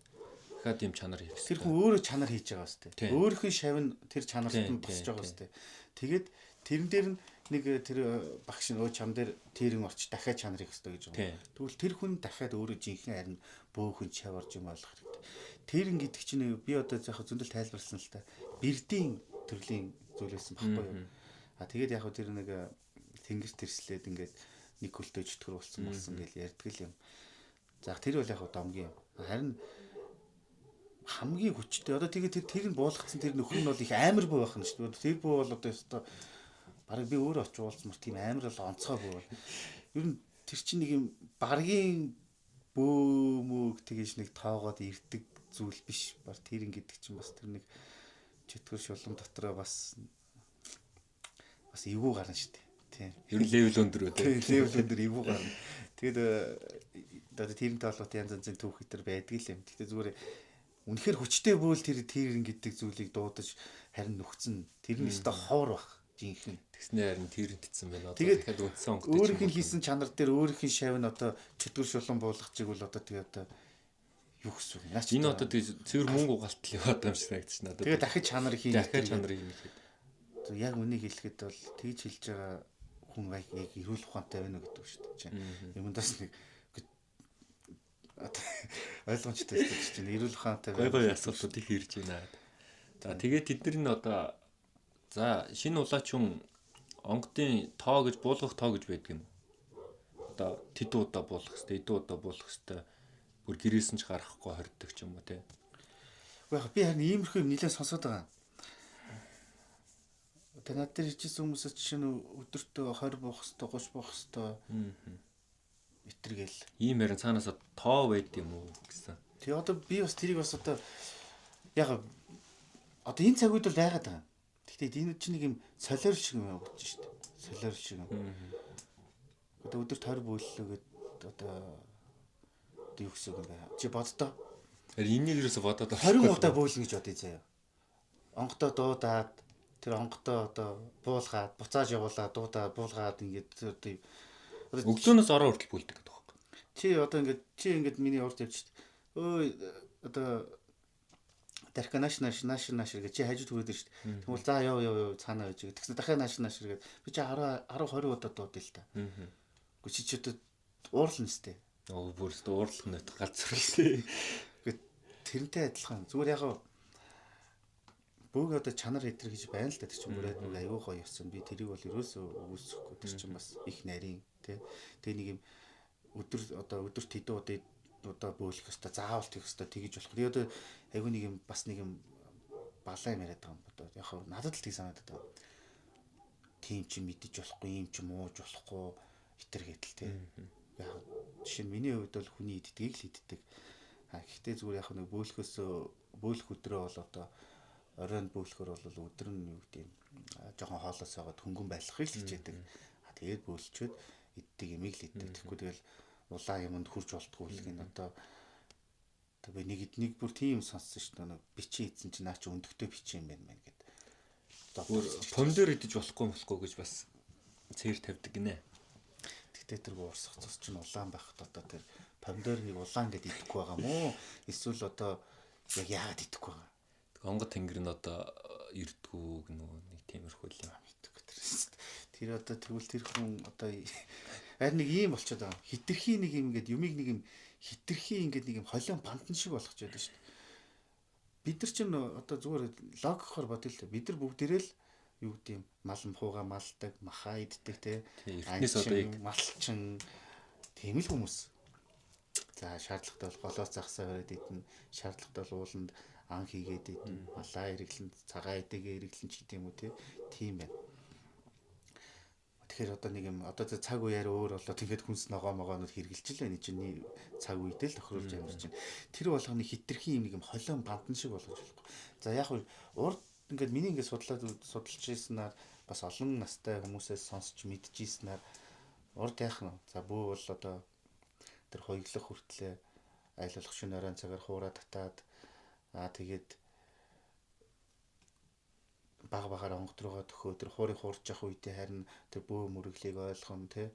Дахиад ийм чанар хийх. Тэр хүн өөрөө чанар хийж байгаа сте. Өөрийнх нь шавь нь тэр чанарт нь босч байгаа сте. Тэгээд тэрэн дээр нэг тэр багш нь чам дээр тэрэн орч дахиад чанар хийх хэрэгтэй гэж байгаа. Тэгвэл тэр хүн дахиад өөрөө жинхэнэ харин бөөхөн чав орж юм болох хэрэгтэй. Тэрэн гэдэг чинь би одоо яг зөндөл тайлбарласан л та. Бэрдийн төрлийн зүйлээсэн баггүй юу. А тэгээд яг тэр нэг тэнгэр тэрслээд ингээд нэг хөлтөө чөтгөр болсон гэж ярьдаг юм. За тэр бол яг домгийн. Харин хамгийн хүчтэй одоо тэгээд тэр нь буулгацсан тэр нөхөр нь бол их амар буу байх нь шүү дээ. Тэр буу бол одоо өстой бараг би өөрөө очиулсан мөр тийм амар бол онцгой буу бол. Ер нь тэр чинь нэг юм баргийн бөө мөг тэгэж нэг тоогоод ирдэг зүйл биш. Бар тэрэн гэдэг чинь бас тэр нэг чөтгөр шулам дотроо бас эвгүй гарна шүү дээ. Тийм. Ер нь левел өндөр үү? Тийм, левел өндөр эвгүй гарна. Тэгээд одоо тэрнтэй холбоотой янз янзын түүх хэтэр байдаг л юм. Гэхдээ зүгээр үнэхээр хүчтэй бөөл тэрэн гэдэг зүйлийг дуудаж харин нөхцөн тэр нь өстой ховор бах жинхэнэ. Тэгснээр харин тэрэнтсэн байна. Одоо дахиад үндсэн онгод өөрийнх нь хийсэн чанар дээр өөрийнх нь шавь нь одоо чөтгөр шулан буулгах чиг бол одоо тэгээ одоо юу гэсэн үг. Наач Энэ одоо тийм цэвэр мөнгө угаалтал яваад байгаа юм шиг санагдчих надад. Тэгээ дахиж чанар хийнэ. Дахиад чанар хийнэ гэхэд. Яг үнийг хэлэхэд бол тэгж хэлж байгаа хүн яг эрүүл ухаантай байна гэдэг шүү дээ. Юмдаас нэг ойлгомжтой шүү дээ. Эрүүл ухаантай байна. Гой асуудлуудыг хэрж байна. За тэгээд тэд нар нь одоо за шинэ улаачун онгодын тоо гэж буулгах тоо гэж байдаг юм. Одоо тэд удаа буулгах хэрэгтэй, эд удаа буулгах хэрэгтэй. Бүр гэрээс нь ч гарахгүй хордог ч юм уу те. Гэхдээ би харин иймэрхүү юм нэлээд сонсоод байгаа. Тэгээ над дээр хийжсэн хүмүүсээс жишээ нь өдөртөө 20 буух хэвээр 30 буух хэвээр метргээл ийм ярин цаанаасаа тоо байд юм уу гэсэн. Тэгээ одоо би бас тэрийг бас одоо яг одоо энэ цаг үед бол байгаад байгаа. Гэхдээ энэ чинь нэг юм солиор шиг юм явагдаж шүү дээ. Солиор шиг юм. Одоо өдөрт 20 бууллаа гэд одоо юу гэсэн үг вэ? Чи боддоо. Энийг юусоо бодоод 20 удаа буулна гэж бодъё заяа. Онгодоо дуудаад тэр онгодоо одоо буулгаад буцааж явуулаад дуудаад буулгаад ингээд одоо өглөөнөөс ороо хүртэл бүүлдэг гэдэг байхгүй. Чи ингээд миний урд явж шүү дээ. Өө одоо дарка нааш гэж чи хажууд хүрээд шүү дээ. Тэгвэл за яв цаанаа байж. Тэгсэн дахиад нааш гээд би чи 10 20 удаа дуудъя л та. Гэхдээ чи ч одоо уурлна сте. Бүрстэ уурлах нь галзуурл сте. Тэрнтэй адилхан. Зүгээр яг бөөг одоо чанар хэтэр гэж байна л да. Тэр чинь бүрээд нэг аюу гоё явсан. Би тэрийг бол ерөөсөө үүсэхгүй. Тэр чинь бас их нарийн тий. Тэгээ нэг юм өдөрт хэдэн удаа бөөлөх хэвээр заавал тэгэх хэвээр тэгэж болох. Би одоо аюу нэг юм бас нэг юм балаа юм яриад байгаа юм бодоо. Яг надад л тийг санагдаад байна. Тийм чи мэдэж болохгүй, юм чи мууж болохгүй хэтэр гэдэл тий. Яг жишээ нь миний хувьд бол хүний иддгийг л иддэг. Гэхдээ зүгээр яг нэг бөөлөх өдрөө бол одоо оройн бөөлөхөр бол өдөр нь юу гэдэг юм жоохон хоолоос байгаа хөнгөн байлгахыг л хичээдэг. Тэгээд бөөлчөөд иддэг юмыг л иддэг. Тэгэхгүй тэгэл улаан юмд хурж болтгүй л гин одоо би нэг бүр тийм сонссон шүү дээ. Бичиж ийдсэн чинь наа чи өндөгтэй бичиж юм байна мэн гэд. Өөр помидор идэж болохгүй гэж бас цээр тавьдаг гинэ. Тэгтээ тэр уурсах цус чинь улаан байхад одоо тэр помидорыг улаан гэд идэхгүй байгаа мó? Эсвэл одоо яг яагаад идэхгүй байгаа? Онгод тэнгэр нь одоо эрдгүү гэнэ нэг тиймэрхүү юм мэддэг тэр. Тэр одоо тэгвэл тэр хүн одоо харин нэг ийм болчиход байгаа. Хитрхи нэг юм ингээд юмыг нэг юм хитрхи ингээд нэг юм холион бантан шиг болгож байдаг шүү дээ. Бид нар чинь одоо зүгээр логикоор бодъё л дээ. Бид нар бүгдээрээ л юу гэдэг юм малан хууга малдаг, махаа иддэг те. Эртнээс одоо малчин тийм л хүмүүс. За шаардлагатай бол голоос загсаа бариад идэнэ. Шаардлагатай бол ууланд ан хийгээд идэнэ. Малаа эрэглэн, цагаан эдэгээ эрэглэн ч гэдэм үү те. Тийм байна. Тэгэхээр одоо нэг юм одоо цаг үеэр өөр болоо тэгээд хүнс ногоонод хэрглэж л байна чинь цаг үедээ л тохируулж амьдарч байна. Тэр болгоны хитрхи юм нэг юм холион бантан шиг болгож болохгүй. За яг урд ингээд миний ингээд судалж ийснээр бас олон настай хүмүүсээс сонсч мэдчихийснээр урд яах нь. За бүү бол одоо тэр хоёглох хүртлээ айл болох шин оройн цагаар хуураа татаад тэгээд багаар онгод руугаа төхөө тэр хуурыг хуурж явах үедээ харин тэр бөө мөрөглийг ойлгоно тий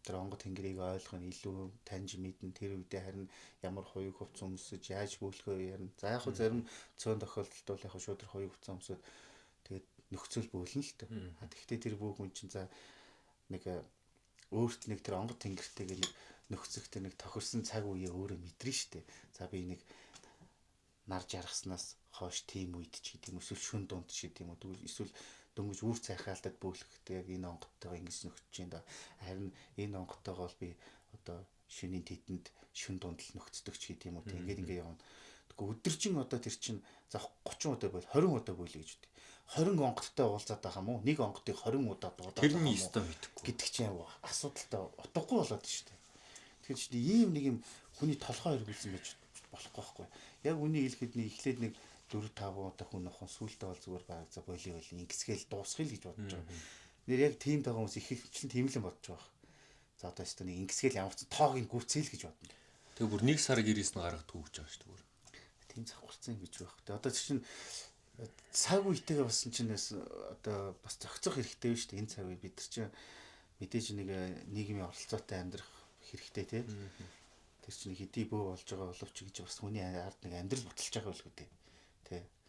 тэр онгод тэнгэрийг ойлгоно илүү таньж мэднэ тэр үедээ харин ямар хоёуг хувцас өмсөж яаж бөөлөхөө ярина. За яг хөө зарим цөөн тохиолдолд бол яг шууд тэр хоёуг хувцас өмсөд тэгээд нөхцөл бөөлнө л дээ. Тэгэхдээ тэр бөө хүн чинь за нэг өөрт нэг тэр онгод тэнгэртэйгээ нэг нөхцөхтэй нэг тохирсон цаг үеэ өөрөө мэдрэн штэ. За би нэг нар жаргаснаас хойш тийм үед ч гэдэм эсвэл шүн дунд ч гэдэм үү эсвэл дөнгөж үр цайхаалтад бөөлөхтэй яг энэ онгодтойгоо ингэж нөхдөж юм да. Харин энэ онгодтойгоо бол би одоо шөнийн тэдэнд шүн дунд л нөхцдөг ч гэдэм үү. Ингээд явна. Тэгэхгүй өдөржин одоо тэр чинь за 30 удаа бойл 20 удаа бойлё гэж үү. 20 онгодтой уулзаад байгаа юм уу? Нэг онгодыг 20 удаа дуудаад байгаа юм уу? Тэр нь өстой мэдхгүй. Гэдэг чинь асуудалтай утгагүй болоод шүү дээ. Тэгэхээр чи ийм нэг юм хүний толгой эргүүлсэн байж болохгүй байхгүй. Яг үнийг хэлэхэд нэг эхлээд нэг 4-5 удаа хүн нохон сүултээ бол зүгээр баг за болио ингэсгээл дуусгая л гэж бодож байгаа. Нэр яг тийм байгаа хүмүүс их хвчлэн тийм л бодож байгаа. За одоо өстө нэг ингэсгээл ямар ч тоог нь гүцээл гэж бодно. Тэгээ бүр нэг сар гэрээс нь гаргад түүж байгаа шүү дээ. Тийм завхарцсан гэж байх. Тэгээ одоо чинь цаг үетэйгээ бас чинь одоо бас зохицох хэрэгтэй шүү дээ. Энэ цаг үе бид нар чинь мэдээж нэг нийгмийн оролцоотой амьдрах хэрэгтэй тий. тэр чинь хэдий бөө болж байгаа боловч гэж бас хүний ард нэг амьдрал баталж байгаа л үү тий.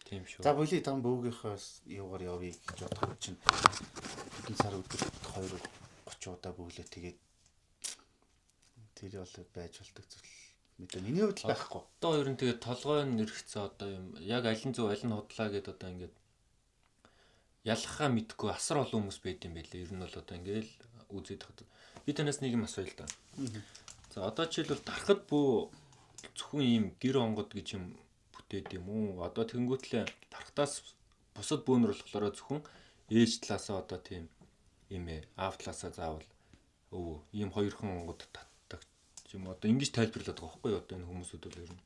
Тийм шүү. За болий там бөөгийнхөөс юугаар явъя гэж бодоход чинь хэдэн сар өдөрт 20-30 удаа бөглөө тэгээд тэр бол байж болдог зүйл мэдээ миний хувьд байхгүй. Одоо ер нь тэгээд толгой нь нэрхцээ одоо юм яг аль нь зөв аль нь худлаа гэдээ одоо ингээд ялхахаа мэдгүй асар олон хүмүүс байд юм байлээ. Ер нь бол одоо ингээд үзээд хад. Би танаас нэг юм асууя л да. За одоо жишээлбэл дарахад бөө зөвхөн ийм гэр онгод гэж юм бүтээд юм уу? Одоо тэнгүүтлээ дарахтаас бусад бөөнөр болохоор зөвхөн ээж талаасаа одоо тийм юм аав талаасаа заавал ийм хоёрхан онгод татдаг юм одоо ингэж тайлбарлаад байгаа байхгүй юу одоо энэ хүмүүсүүд бол ер нь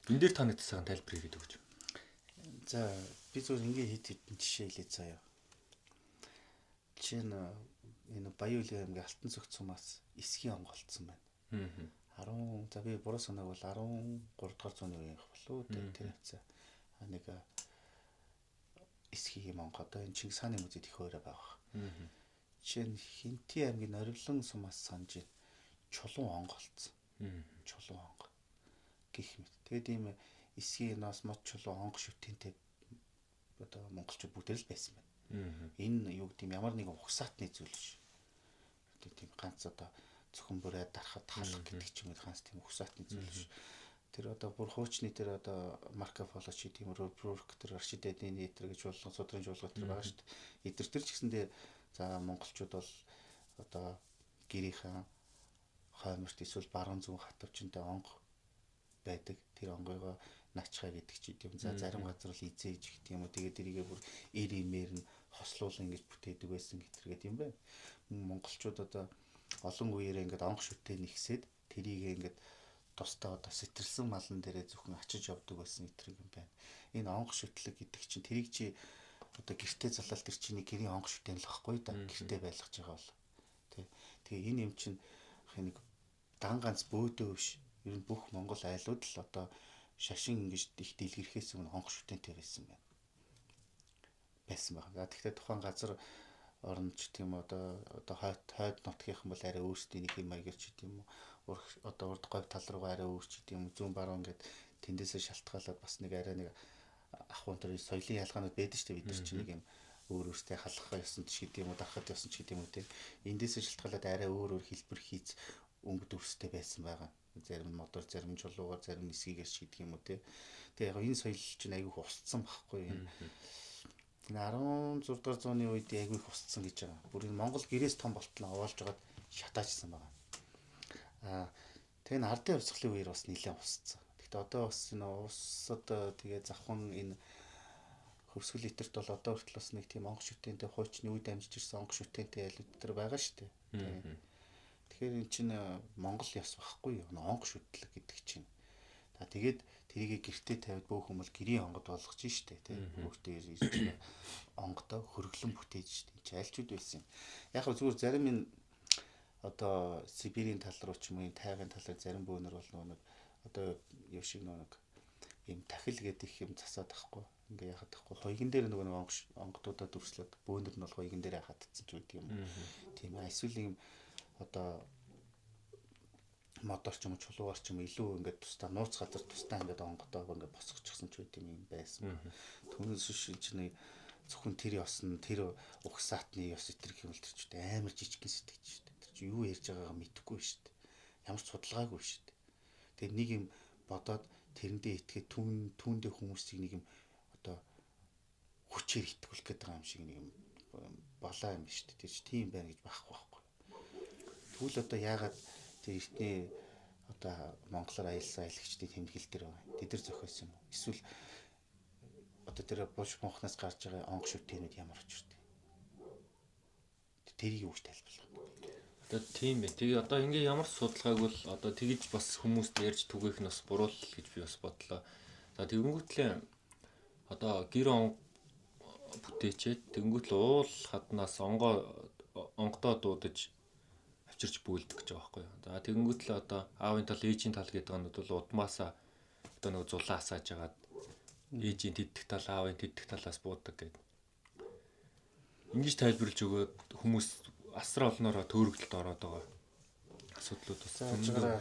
энэ дээр та нэг цагаан тайлбар хийгээд өгч. За би зөв ингээ хит жишээ хэлээ заяа. Чин энэ Баян-Улгийн аймгийн Алтан цогц сумаас эсхийн онголцсон байна. 10 за би буруу санааг бол 13 дугаар зууны үеийнх болов уу тэр хэвцээ. Нэг эсхийн юм онгод одоо энэ Чингис хааны музейд их өөрөө байгаа. Чин Хинти аймгийн Норивлон сумаас санаж чулуун онголцсон. Чулуун онго гэх мэт. Тэгээд ийм эсхийн нас мод чулуун онго шүтэнтэй одоо монголчууд бүгд л байсан байна. Энэ юу гэдэм ямар нэгэн ухсаатны зүйл ш. Тийм ганц одоо зөвхөн бүрээ дарахад халах гэдэг ч юм уу ганц тийм ухсаатны зүйл ш. Тэр одоо бүр хуучны тэр одоо Марко Поло ч тийм Рурк тэр аршидэдийн нэтэр гэж болгон судрын жуулгал тэр байгаа ш. Эдгээр тэр ч гэсэндээ за монголчууд бол одоо гэрийнхэн хойморт эсвэл баруун зүүн хатвчтай онго байдаг. Тэр онгойгоо начхаа гэдэг ч юм. За зарим газар бол изээж гэх юм уу. Тэгээд тэрийгээ бүр эр имээр нь хослуулан ингэж бүтээдэг байсан гэтэргээд юм байна. Монголчууд одоо олон үеэрээ ингээд онго шүтээ нэгсээд тэрийгээ ингээд тусдаа одоо сэтэрсэн малан дээрээ зөвхөн ачиж явдаг байсан гэтэрэг юм байна. Энэ онго шүтлэг гэдэг чинь тэрийг чи одоо гэртээ залаал тэр чиний гэрийн онго шүтэн л байхгүй да. Гэртээ байлгаж байгаа бол. Тэгээ энэ юм чинь нэг дан ганц бөөдөө биш. Ер нь бүх Монгол айлууд л одоо шашин ингэж их дэлгэрхээс өмнө онго шүтэнтэй байсан байна. Байсан байна. За тэгэхээр тухайн газар орнч тийм одоо хойд нутгийнхан бол арай өөрсдийн нэг юм маягаар ч тийм үү одоо урд говь тал руугаа арай өөрч тийм зүүн баруун гэд тэндээсээ шалтгаалаад бас нэг арай нэг ахуйн төр соёлын ялгаанууд байдаг шүү дээ бид нар чинь нэг юм өөр өөртөө халахаа ёсон ч гэдэг юм уу дарахад ёсон ч гэдэг юм уу тийм эндээсээ шалтгаалаад арай өөр хэлбэр хийц өнгө дүрстэй байсан байгаа. Зарим нь модор, зарим нь чулуугаар, зарим нь эсгийгээс ч гэдэг юм уу тийм. Тэгээ яг энэ соёл чинь айгүй хусцсан байхгүй юм. 16 дугаар зууны үед айгүй их устсан гэж байгаа. Бүр энэ Монгол гэрээс том болтлоо овоолж жагаад шатаажсан байгаа. Тэгээ н ардын хувьсгалын үеэр бас нэлээд устсан. Гэхдээ одоо бас энэ усад тэгээ завхан энэ хөвсгөл итерт бол одоо хүртэл бас нэг тийм онго шүтэнтэй хуучны үед амжиж ирсэн онго шүтэнтэй айлууд төр байгаа шүү дээ. Тэгэхээр эн чинь Монгол яс байхгүй юу? Онго шүтлэг гэдэг чинь. Тэгээд тэрийг гэртээ тавиад бөөх хүмүүс гэрийн онгод болгож штэ тий. Өөртөө ирж онгодоо хөрглөн бүтээж штэ. Энд айлчуд байсан. Яг хөө зүгээр зарим энэ одоо Сибирийн тал руу ч юм уу тайгын талаар зарим бөөнөр бол нэг одоо юу шиг нэг юм тахил гэдэг юм засаад тахгүй. Ингээ яхад тахгүй. Хоёгон дээр нөгөө онгодуудаа дүрслээд бөөнөр нь бол хоёгон дээр хатцсан ч үгүй юм. Тийм эсвэл юм одоо модор ч юм уу чулуугаар ч юм илүү ингээд тусдаа нууц газар тусдаа ингээд онгодоо ингээд босгочихсон ч үт юм байсан. Түүнээс чинь зөвхөн тэр ёсн тэр угсаатны ёс итэр гэх юм л тэр ч амар жижиг сэтгэж шүү дээ. Тэр чинь юу ярьж байгаагаа мэдэхгүй шүү дээ. Ямар ч судалгаагүй шүү дээ. Тэгээд нэг юм бодоод тэрэндээ итгээд түүндээ хүмүүсийг нэг юм одоо хүчээр итгүүлэх гээд байгаа юм шиг нэг юм болоо юм шүү дээ. Тэр чинь тийм байна гэж байхгүй. Тэгвэл одоо яагаад тэр эртний одоо монголоор аялсан аялагчдын тэмдэглэл дээр байгаа. Тэд нар зохиосон юм уу? Эсвэл одоо тэр булш мөнхнаас гарч байгаа онго шүтэнүүд ямар очиртэй? Тэрийг юу гэж тайлбарлах вэ? Одоо тийм ээ. Тэгээ одоо ингээ ямар судалгааг бол одоо тэгж бас хүмүүст ярьж түгээх нь бас буруу л гэж би бас бодлоо. За тэгэнгүүтлээ одоо гэр бүтээчээд тэгэнгүүтлээ уул хаднаас онгодоо дуудаж авчирч бүүлдэг гэж байгаа байхгүй юу. За тэгэнгүүтлээ одоо аавын тал ээжийн тал гэдэг нь бол удмаасаа одоо нэг зулаа асааж агаад ээжийн тэддэх тал аавын тэддэх талаас буудаг гэдэг. Ингэж тайлбарлаж өгөөд хүмүүс асар олноороо төөрөгдөлд ороод байгаа асуудлууд бас зөндөө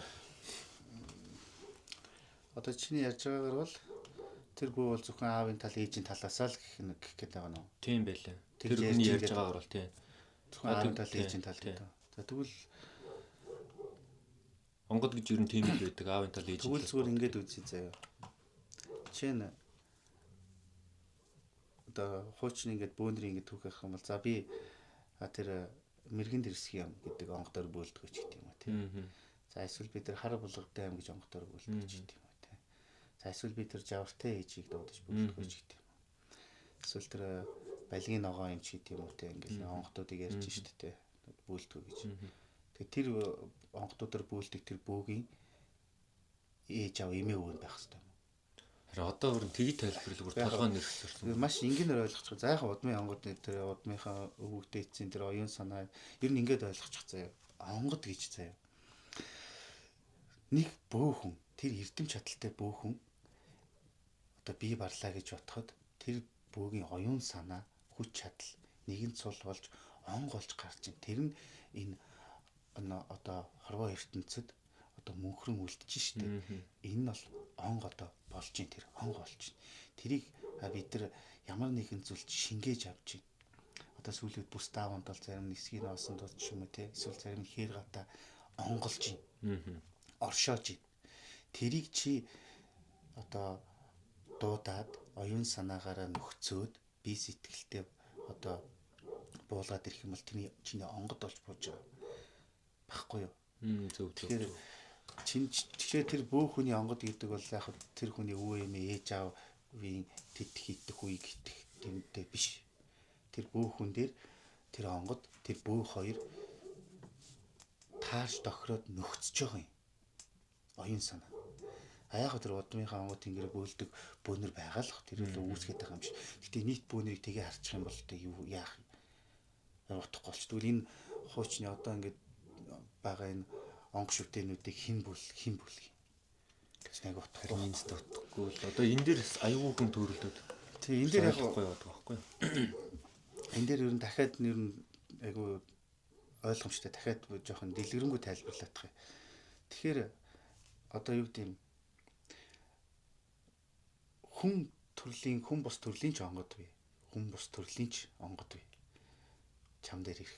Одоо чиний ярьж байгаагаар бол тэр бүү бол зөвхөн аавын тал ээжийн талаасаа л гэх гээд байгаа нь. Тийм байлаа. Тэр хүний ярьж байгаагаар бол тийм. Зөвхөн аавын тал ээжийн тал гэдэг. За тэгвэл онгод гэж ер нь тийм л байдаг. Аавын тал ээжийн тал. Тэгвэл зүгээр ингэж үзье заяа. Чин одоо хуучин ингэж бөөндрийн ингэж түүх авах юм бол за би тэр мэрэгэн дэрсэх юм гэдэг онгодоор бөөлдөг ч гэдэг юм уу тийм. За эсвэл бид тэр хар булгатай ам гэж онгодоор бөөлдөг ч гэдэг юм уу тийм. За эсвэл бид тэр жавартай ээжийг дуудаж бөөлдөг ч гэдэг юм. Эсвэл тэр балгийн ногоо юм ч гэдэг юм уу тийм ингээл онгодуудыг ярьж штэ тийм бөөлдөг гэж. Тэгээ тэр онгодуудаар бөөлдөг тэр бөөгийн ээж аав эмээ өвөө байх хэрэгтэй. Харин одоо өөр тгий тайлбарлал бүр толгой нэрхлэрсэн. Маш энгийнээр ойлгочих. За яг удмын онгодны тэр удмынхаа өвөгтэй эцсийн тэр оюун санаа ер нь ингэж ойлгочих заяа. Онгод гэж заяа. Нэг бөөхөн тэр эрдэм чадaltaй бөөхөн одоо бие барлаа гэж бодоход тэр бөөгийн оюун санаа хүч чадал нэгэн цул болж онгоолж гарч ин тэр нь энэ одоо хорвоо ертөнцид одоо мөнхрөн үлдэж штэ. Энэ нь бол онг одоо болж ин тэр онг болж ин. Тэрийг бид нар ямар нэгэн зүйлд шингээж авч ин. Одоо сүүлүүд бүс дааванд бол зарим нисгийн оосон дууд ч юм уу те эсвэл зарим хээр гата онголж ин. Оршоож ин. Тэрийг чи одоо дуудаад оюун санаагаараа нөхцөөд бие сэтгэлтэй одоо буулгаад ирэх юм бол тэрний чиний онгод болж бууж байгаа. Баггүй юу? Зөв. Тэгэхээр тэр бөөх хүний онгод гэдэг бол яг тэр хүний өвөө эмээ ээж аавын тэтгэх идэх үеиг гитэх тэмтэй биш. Тэр бөөх хүн дээр тэр онгод тэр бөөх хоёр таарч тохироод нөхцөж байгаа юм. Оюун санаа. Яг тэр удмынхаа онгод тэнгэр бөөлдөг бөөнөр байгаа л тэр л үүсгээд байгаа юм шиг. Гэтэ нийт бөөнөрийг тгээ харчих юм бол тэ юу яах юм. Утахгүй болч. Тэгвэл энэ хуучны одоо ингээд байгаа энэ онг шүтэнүүдийг хэн бүлэх гэж нэг утгаар миньд утгахгүй л одоо энэ дээр аюул хүн төрөлдөд. Тэгээ энэ дээр яг байхгүй байдаг байхгүй. Энэ дээр ер нь дахиад ер нь айгу ойлгомжтой дахиад жоохон дэлгэрэнгүй тайлбарлаад байгаа. Тэгэхээр одоо юу гэдэм хүн бус төрлийн ч онгод бий. Хүн бус төрлийн ч онгод бий. Чам дээр ирэх.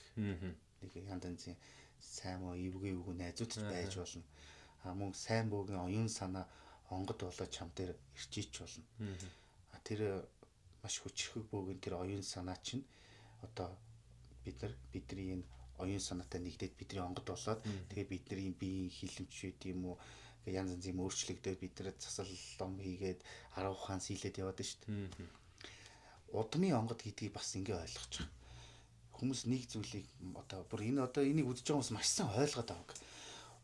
Нэг янз янзын сайн муу эвгүй найзууд байж болно. Мөн сайн бөөгийн оюун санаа онгод болоод чам дээр ирчиж болно. Тэр маш хүчрхэг бөөгийн тэр оюун санаа чинь одоо бидний энэ оюун санаатай нэгдээд бидний онгод болоод тэгээ бидний биеийн хилэмж байт юм уу янз янзын өөрчлөгдөд бид нар засал лом хийгээд 10 ухаан сийлээд яваад шүү дээ. Удмын онгод гэдгийг бас ингэ ойлгож байгаа. Хүмүүс нэг зүйлийг одоо бүр энэ одоо энийг үзэж байгаа хүмүүс маш сайн ойлгоод байгаа.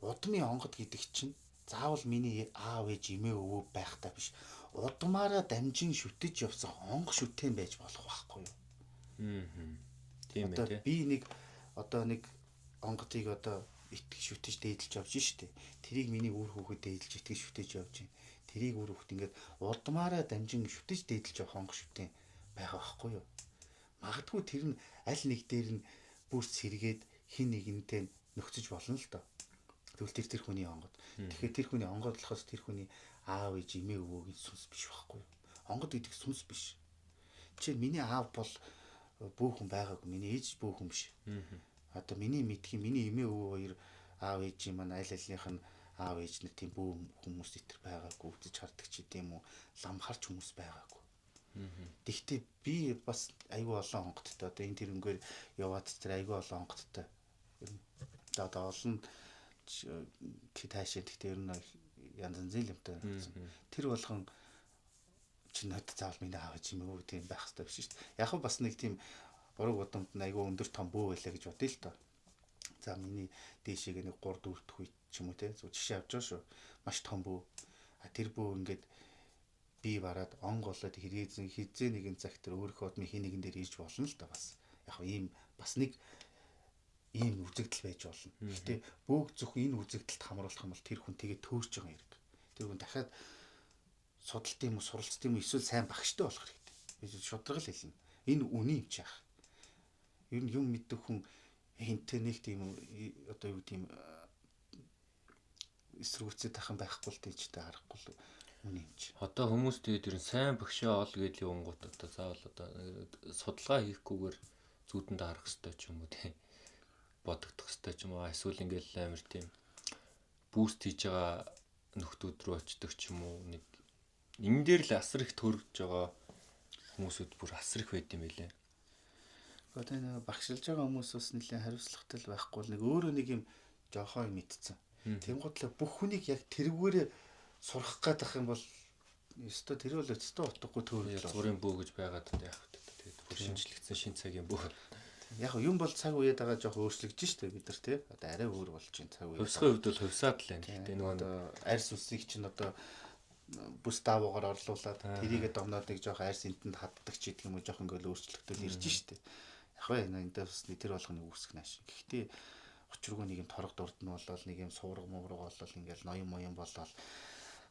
Удмын онгод гэдэг чинь заавал миний аав ээж эмээ өвөө байх та биш. Удмаараа дамжин шүтэж явсан онг шүтэн байж болох байхгүй юу? Тийм ээ. Би нэг онгодыг одоо итгэж шүтэж дээдэлж явж штэ. Тэрийг миний үр хүүхэд дээдэлж итгэж шүтэж явж байна. Тэрийг үр хүүхэд ингээд удмаараа дамжин шүтэж дээдэлж явах онг шүтэн байгаа байхгүй юу? Магадгүй тэр нь аль нэг дээр нь бүр сэргээд хин нэгнтэй нөхцөж болно л доо. Тэгвэл тэр хүний онгод. Тэгэхээр тэр хүний онгод болохоос тэр хүний аав ээж эмээ өвөөгийн сүнс биш байхгүй юу? Онгод гэдэг сүнс биш. Жишээ нь миний аав бол бөөхөн байгаагүй. Миний ээж бөөхөн биш. Одоо миний мэдхийн миний эмээ өвөө хоёр аав ээж маань аль алийнх нь аав ээж нар тийм бөө хүмүүс итэр байгаагүй. Үзэж хардаг ч гэдэм үү. Лам харч хүмүүс байгаагүй. Тэгтээ би бас айгүй олон онгодтой. Одоо энэ тэрнгээр яваад тэр айгүй олон онгодтой. Одоо олон таашаа тэгтээ ер нь янз янзын юмтай. Тэр болгон чинь надад заавал миний аав ээж юм уу тийм байх хэрэгтэй биш шүү дээ. Яг бас нэг тийм ураг удамд айгүй өндөр том бөө байлаа гэж бодъё л доо. За миний дээшээгээ нэг 3 4 дэх үе ч юм уу те. Зөв жишээ авч байгаа шүү. Маш том бөө. Тэр бөө ингээд би бараад онг болоод хизээ нэгэн цагт тэр өөрийнхөө одны хин нэгэн дээр ирж болно л да бас. Яг ийм бас нэг ийм үзэгдэл байж болно. Гэхдээ бөөг зөвхөн энэ үзэгдэлд хамруулах юм бол тэр хүн тэгээ төөрч байгаа хэрэг. Тэр хүн дахиад судалт юм уу, суралцт юм уу, эсвэл сайн багштай болох хэрэгтэй. Би шударга л хэлнэ. Энэ үний юм чаах. Ер нь юм мэддэг хүн хинтээ нэг тийм одоо юу тийм эсрүүцэд тахын байхгүй л тийчтэй харахгүй л Үний юм чи. Одоо хүмүүс тэгээд ер нь сайн багшаа ол гэдэг юмгууд одоо заавал одоо судалгаа хийхгүйгээр зүудэнд харах хэрэгтэй ч юм уу тий. Бодогдох хэрэгтэй ч юм уу. Эсвэл ингээл амар тийм буст хийж байгаа нөхдүүд рүү очдог ч юм уу. Нэг энэ дээр л асар их төрж байгаа хүмүүсүүд бүр асар их байд юм байлээ. Одоо нэг багшилж байгаа хүмүүс бас нэлээд хариуцлагатай байхгүй бол нэг өөрөө нэг юм жоохоо мэдсэн. Тэнгуудлаа бүх хүнийг яг тэргүүрээ сурах гэдэг юм бол ёстой тэр бол өстой утгагүй төөрөл. Зургийн бүү гэж байгаад яах вэ? Тэгээд бүр шинжлэгдсэн шин цагийн бүү. Яг юм бол цаг үеэд байгаа жоох өөрчлөгдөж штэ бид нар тий. Одоо арай өөр болж чинь цаг үе. Хувьсгын хувьд бол хувьсаад л байна. Гэтэ нөгөө одоо арьс үсийг чинь одоо бүс даавуугаар орлуулад тэрийгэ домноод нэг жоох арьс энтэнд хаддаг ч гэдэг юм уу жоох ингээл өөрчлөлтөл ирж штэ. Яг бай энэ бас тэр болгоны үүсгэх нааш. Гэхдээ учиргүй нэг юм торог дурд нь болол нэг юм суурга муурга болол ингээл ноён моён болол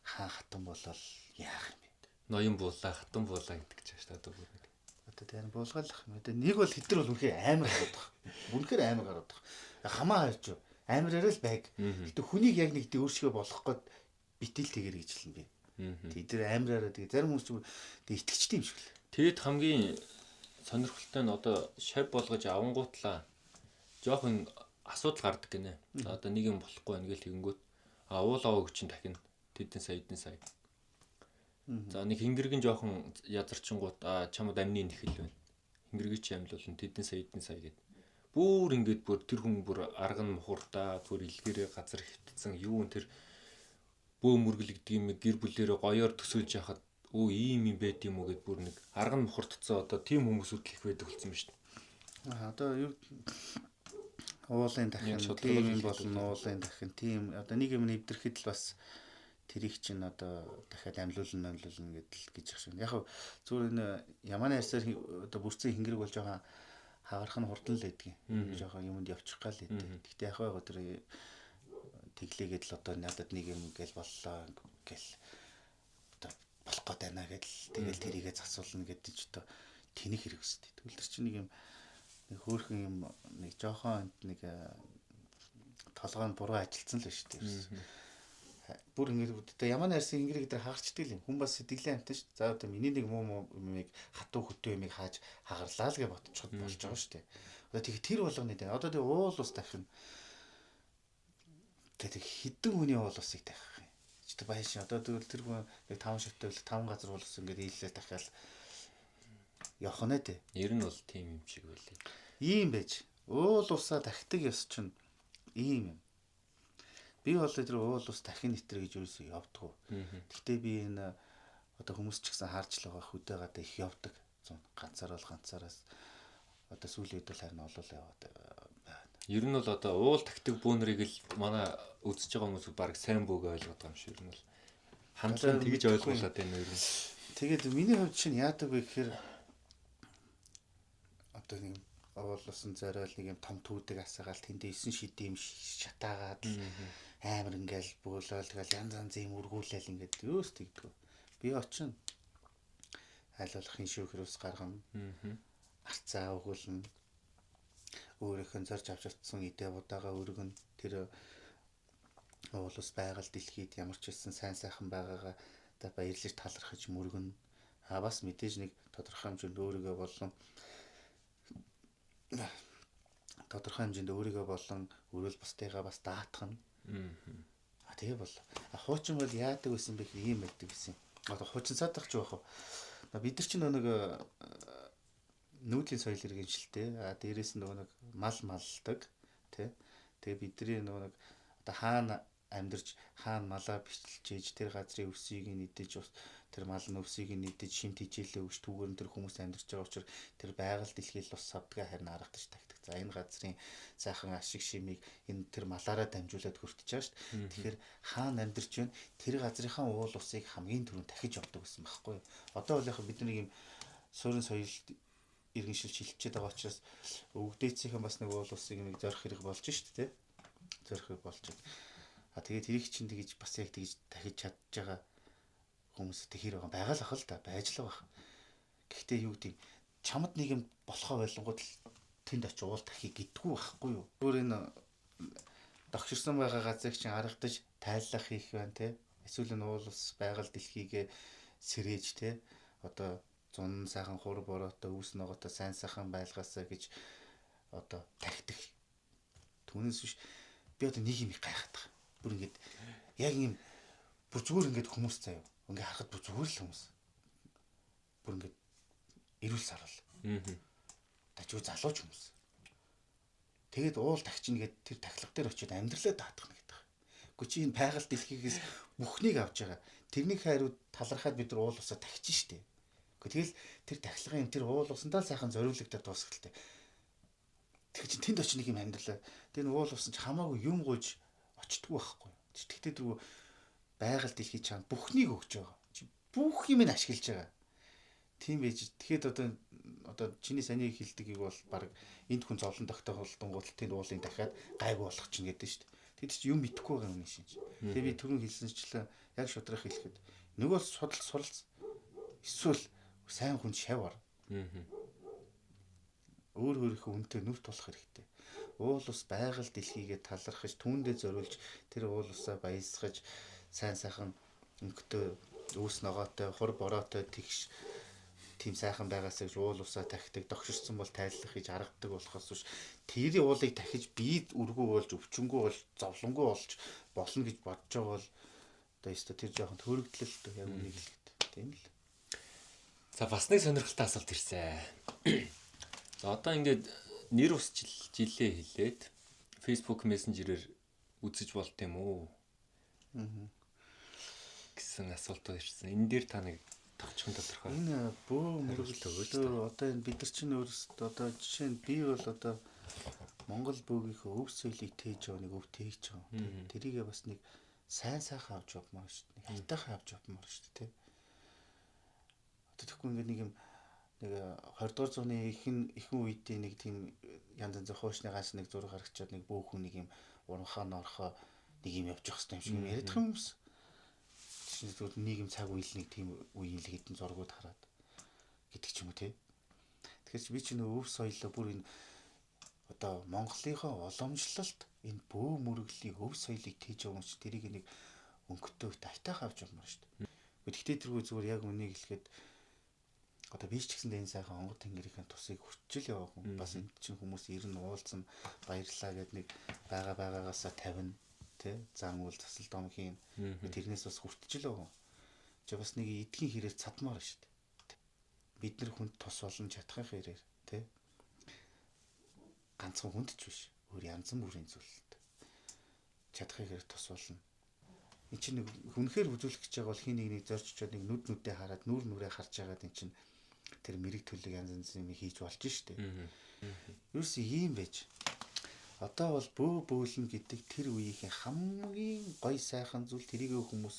хаан хатан болол яах юм бэ? ноён буулаа, хатан буулаа гэдэг ч ааш одоо бүр нэг. Одоо тэр буулгаалах юм. Одоо нэг бол хэдэр бол үнхээр амар гараад баг. Үнхээр амар гараад баг. Хамаа хайрч юу? Амараараа л байг. Гэтэ хүнийг яг нэг дөөршгөө болгох гээд битэл тэгэр гэж л юм бэ. Тэр амараараа тэгээ зарим хүмүүс тэг итгэжтэй юм шиг л. Тэгэд хамгийн сонирхолтой нь одоо шав болгож авангуутлаа жоохон асуудал гардаг гинэ. За одоо нэг юм болохгүй байна гэл тэгэнгүүт уулаа өгч чинь дахин тэдэн сая. За нэг хингэргэн жоохон язарчингууд чамд амны нэхэл байна. Хингэргийн чи амьлуулна тэдэн сая гэд. Бүр ингээд бүр тэр хүн бүр арга нь мухурдаа бүр илгээрээ газар хөвтцэн юу н тэр бөө мөргөлөгдөг юм гэр бүлээрээ гоёор төсөөлж яхад өө ийм юм байд юм уу гэд бүр нэг арга нь мухурдцсан одоо тийм хүмүүсүүд л их байдаг болсон ба шүү дээ. Одоо юу уулын дахин тийм юм болно уулын дахин тийм одоо нэг юм нэвдрэхэд л бас тэрийг чинь одоо дахиад амьлуулна гэдэл гэж шиг. Яг зүгээр энэ ямааны арьсаар одоо бүрцэн хингэрэг болж байгаа хагарах нь хурдан л байдгийн. Жохон юмд явчих гал лээ. Гэхдээ яг байгаа тэр тэглээгээд л одоо надад нэг юм гээл боллоо гэл одоо болох гээд байна гэдэл тэгэл тэрийгэ засуулна гэдэг ч одоо тэнэг хэрэг өстэй. Тэгвэл тэр чинь нэг юм нэг хөөрхөн юм нэг жохон нэг толгой нь буруу ажилтсан л шүү дээ. Бүр ингэж одоо ямааны арьсын хингэрэг дээр хагарчдаг юм. Хүн бас сэтгэлээ амтан шүү. За одоо миний нэг муу юмыг хатуу хөтөө юмыг хааж хагарлаа л гэж бодчиход болж байгаа шүү дээ. Одоо тэг тэр болгоны дээ. Одоо тэг уул ус дахин тэг хідэн хүний уул усыг тавих юм. Чи баяш одоо тэр хүн нэг 5 шаттай 5 газар уул ус ингэж ийлээ дахиад явах нь дээ. Ер нь бол тийм юм шиг байлээ. Ийм байж уул усаа дахидаг ёс чинь ийм юм. Би бол тэр уул ус дахин нэтэр гэж юусэн явдггүй. Гэхдээ би энэ одоо хүмүүс ч гэсэн харж л байгаа хөдөөгаадаа их явдаг. Ганцаараас одоо сүүлийн үед л харин олол яваад байна. Ер нь бол одоо уул тагтаг бүүнрийг л манай үзэж байгаа хүмүүс баг сайн бүүг ойлгоод байгаа юм шиг ер нь бол хандлага тэгж ойлгуулад байна ер нь. Тэгээд миний хувьд чинь яадаг вэ гэхээр одоо нэг уул усан зориул нэг юм том түүдэг асаагаал тэндээ 9 шидэм шатаагаад амар ингээл бөөлөөл тэгэл янз юм үргүүлээл ингээд юус тэгдэг. Би очино. Хайлуулахын шүүхрээс гаргана. Арцаа өгүүлнэ. Өөрийнхөө зорж авч утсан идэ будаага өргөн тэр уулус байгаль дэлхийд ямар ч хэлсэн сайн сайхан байгаагаа одоо баярлаж талархаж мөргөн. Бас мэдээж нэг тодорхой хэмжээнд өөрийгөө болон өрөөл бусдыгаа бас даатгана. Тэгээ бол хуучин бол яадаг байсан бэ гэхээр ийм байдаг гэсэн. Одоо хуучин саадах ч байх. Бид нар чинь нэг нүүдлийн соёл иргэншилтэй. Дээрээс нь нэг мал малдаг, тий. Тэгээ бидний нэг одоо хаана амьдарч хаана малаа бичлжээж тэр газрын өвсийг нэгдэж тэр мал нь өвсийг нэгдэж шимт хичээлээ өгч түүгээр нь тэр хүмүүс амьдарч байгаа учраас тэр байгаль дэлхийд ус савдгаа харин харагдаж тагтдаг. За энэ газрын сайхан ашиг шимийг энэ тэр малаараа дамжуулаад хүртэж байгаа шүү дээ. Тэгэхээр хаана амьдарч байна тэр газрынхаа уул усыг хамгийн түрүүнд дахиж авдаг гэсэн байхгүй юу? Одоо бол яг бидний юм суурин соёл иргэншилж хилчээд байгаа учраас өвгдээцийнхэн бас нэг уул усыг нэг зорих хэрэг болж шүү дээ. Зорих хэрэг болж байна. Тэгээд тэрийг чинь тэгж бас яг тэгж дахиж чадж байгаа хүмүүс тэр байгаа л ах л да байж л байгаа. Гэхдээ юу гэдэг чамд нэг юм болохоо байлангууд тэнд очиж уул дахийг гэдгүү байхгүй юу? Өөр энэ догширсан байгаа газрыг чинь харагдаж тайллах хийх байна те. Эсвэл энэ уул ус байгаль дэлхийгээ сэрээж те одоо зун сайхан хур бороотой өвс ногоотой сайн сайхан байлгаасаа гэж одоо тахидаг. Түүнээс биш би одоо нэг юм гайхаад байгаа. Бүр ингэж яг юм бүр зүгээр ингэж хүмүүс заяа. Ингээ харахад бүр зүгээр л хүмүүс. Бүр ингэ эрүүл сарвал. Дажгүй залууч хүмүүс. Тэгээд уул тагчна гэд тэр тахлага дээр очиод амьдралаа даатгах нэг гэдэг. Гэхдээ чи энэ байгаль дэлхийгээс бүхнийг авч байгаа. Тэрний хайрууд талархаад бид нар уул усаа тагчин штэ. Тэгэл тэр тахлагын тэр уул усандаа сайхан зориулагдаад дуусгалтай. Тэр чинь тэнд очиж нэг юм амьдралаа. Тэр уул усан ч хамаагүй юм гуйж очтгүй байхгүй. Тэгтээ тэр байгаль дэлхий чам бүхнийг өгч байгаа. Чи бүх юм нь ашиглаж байгаа. Тийм байж. Тэгэхэд одоо чиний саний хэлдгийг бол баг энд хүн зовлон тогтоолдонгууд тэнд уулын дахиад гайг болох чинь гэдэг шүү дээ. Тэд чи юм мэдхгүй байгаа юм шинж. Тэгээ би түрүүн хэлсэнчлээ яг шудрах хэлэхэд нөгөө судал суралц эсвэл сайн хүн шавар. Өөр өөрийнхөө үнэтэй нүрт тулах хэрэгтэй. Уул ус байгаль дэлхийгээ талархаж түүндээ зориулж тэр уул усаа баясгаж сайн сайхан өнгөтэй өвс ногоотой хур бороотой тэгш тийм сайхан байгаас гэж уул усаа тахидаг догширсан бол тайлах гэж харагдаг болохоос биш тэрийн уулыг дахиж бие үргүү болж өвчнгүү бол зовлонггүй болж болно гэж бодож байгаа бол одоо ёстой тэр жоохон төрөгдлөлтэй яг үнийг хэлэхэд тийм л. За бас нэг сонирхолтой асуулт ирсэн. За одоо ингээд нэр ус жилээ хэлээд Facebook Messenger-ээр үзэж болт юм уу? Гэсэн асуулт ирсэн. Энэ дээр та нэг тавчхан тодорхой. Энэ бөө мөрөглөө одоо энэ бид нар чинь өөрсдөө одоо жишээ нь би бол одоо Монгол бөөгийнхөө өв соёлыг тээж байгаа нэг өв тээж байгаа. Тэрийгээ бас нэг сайн сайхан авч явмаар шүү дээ. Нэг хайтайхан авч явмаар шүү дээ. Одоо тэгэхгүй ингээд нэг юм нэг 20 дугаар зууны ихэнх үеийн нэг тийм янз янз хуучны ганц нэг зураг харагчаад нэг бөөхөн нэг юм урамхаа норхоо нэг юм явж явах хэрэгтэй юм шиг яриад юм юмс. Зүгээр нийгэм цаг үеийн нэг тийм үеийн л хэдэн зургууд хараад гэдэг ч юм уу тий. Тэгэхээр би ч нөө өв соёлоо бүр энэ одоо Монголынхоо уламжлалт энэ бөө мөрөглийг өв соёлыг тээж байгаа юм чи тэрийг нэг өнгөтэй тавтайхан авч явмаар шүү дээ. Гэхдээ тэргүй зүгээр яг үнийг хэлэхэд одоо би ч гэсэн энэ сайхан онгод тэнгэрийн тусыг хүрчил яваа хүн бас энэ чинь хүмүүс ирнэ уулзсан баярлаа гэд нэг байгаагаасаа тавина. Тэ зан үйл засал дом хийн тэрнээс бас хүртчихлээ гоо. Чи бас нэг эдгийн хэрээр цадмаар шүү дээ. Бид нар хүнд тус олон чадхын хэрээр тэ ганцхан хүнд ч биш өөр янз бүрийн зүйлд чадхын хэрээр тус болно. Энд чинь нэг хүнхээр үзүүлэх гэж байгаа бол хин нэг зорж очоод нэг нүд нүдээ хараад нүр нүрээ харж байгаад эн чинь тэр мэрэг төлөг янз янз юм хийж болж шүү дээ. Юусе ийм байж одоо бол бөө бөөлнө гэдэг тэр үеийн хамгийн гоё сайхан зүйл тэрийг хүмүүс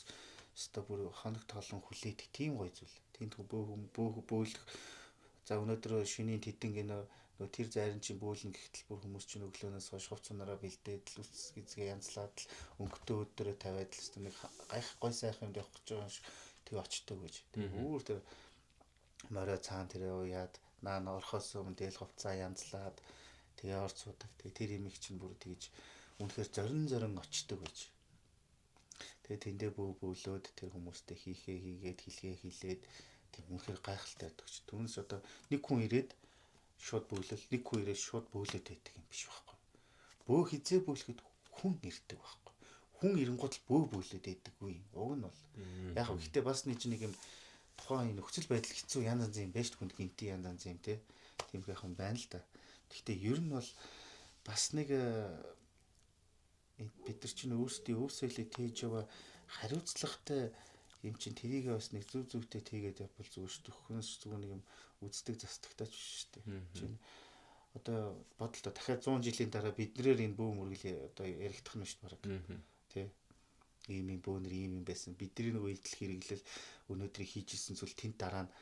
өстой бүр хоног тоолон хүлээдэг тийм гоё зүйл. Тэнд бөөлөх за өнөөдөр шинийн тэдэн нөө тэр зайрын чинь бөөлнө гэхтэл бүр хүмүүс чинь өглөөнөөс хойш хувцсанараа бэлдээд л үс гизгээ янзлаад л өнгөтэй өдөрөө тавиад л өстой нэг гайх гоё сайхан юм явах гэж байгаа юм шиг тэг очтог гэж. Өөр тэр морой цаан тэр уяад наана орхоос өмнө дээл хувцаа янзлаад тэгээ орц судаг. Тэгээ тэр имийг чинь бүр тэгж үнэхээр зорин очдөг гэж. Тэгээ тэндээ бөөлөөд тэр хүмүүстэй хийгээд хэлээд тийм үнэхээр гайхалтай байдаг ч. Түүнээс одоо нэг хүн ирээд шууд бөөлөл, нэг хүн ирээд шууд бөөлөд байдаг юм биш байхгүй. Бөө хизээ бөөлөхэд хүн ирдэг байхгүй. Хүн ирэнгуут л бөөлөд байдаг үе. Уг нь бол яг гэхдээ бас нэг юм тухайн нөхцөл байдал хэцүү янз янз юм байж хүнд гинти янз янз юм те. Тийм хайхан байна л да. Гэхдээ ер нь бол бас нэг бид нар чинь өөрсдийн өв соёлыг тээж байгаа хариуцлагатай юм чинь тэрийг бас нэг зүвтэй тийгээд явбал зүгээр шүү дээ. Хөнс зүгээр нэг юм үздэг застагтаач шүү дээ. Чинь одоо бодлоо дахиад 100 жилийн дараа биднээр энэ бөө мөргөл одоо яригдах нь шүү дээ баг. Тэ. Ийм юм бөөнөр ийм юм байсан. Бидний нөгөө илтгэл хэрэглэл өнөөдрийг хийжсэн зүйл тэнд дараа нь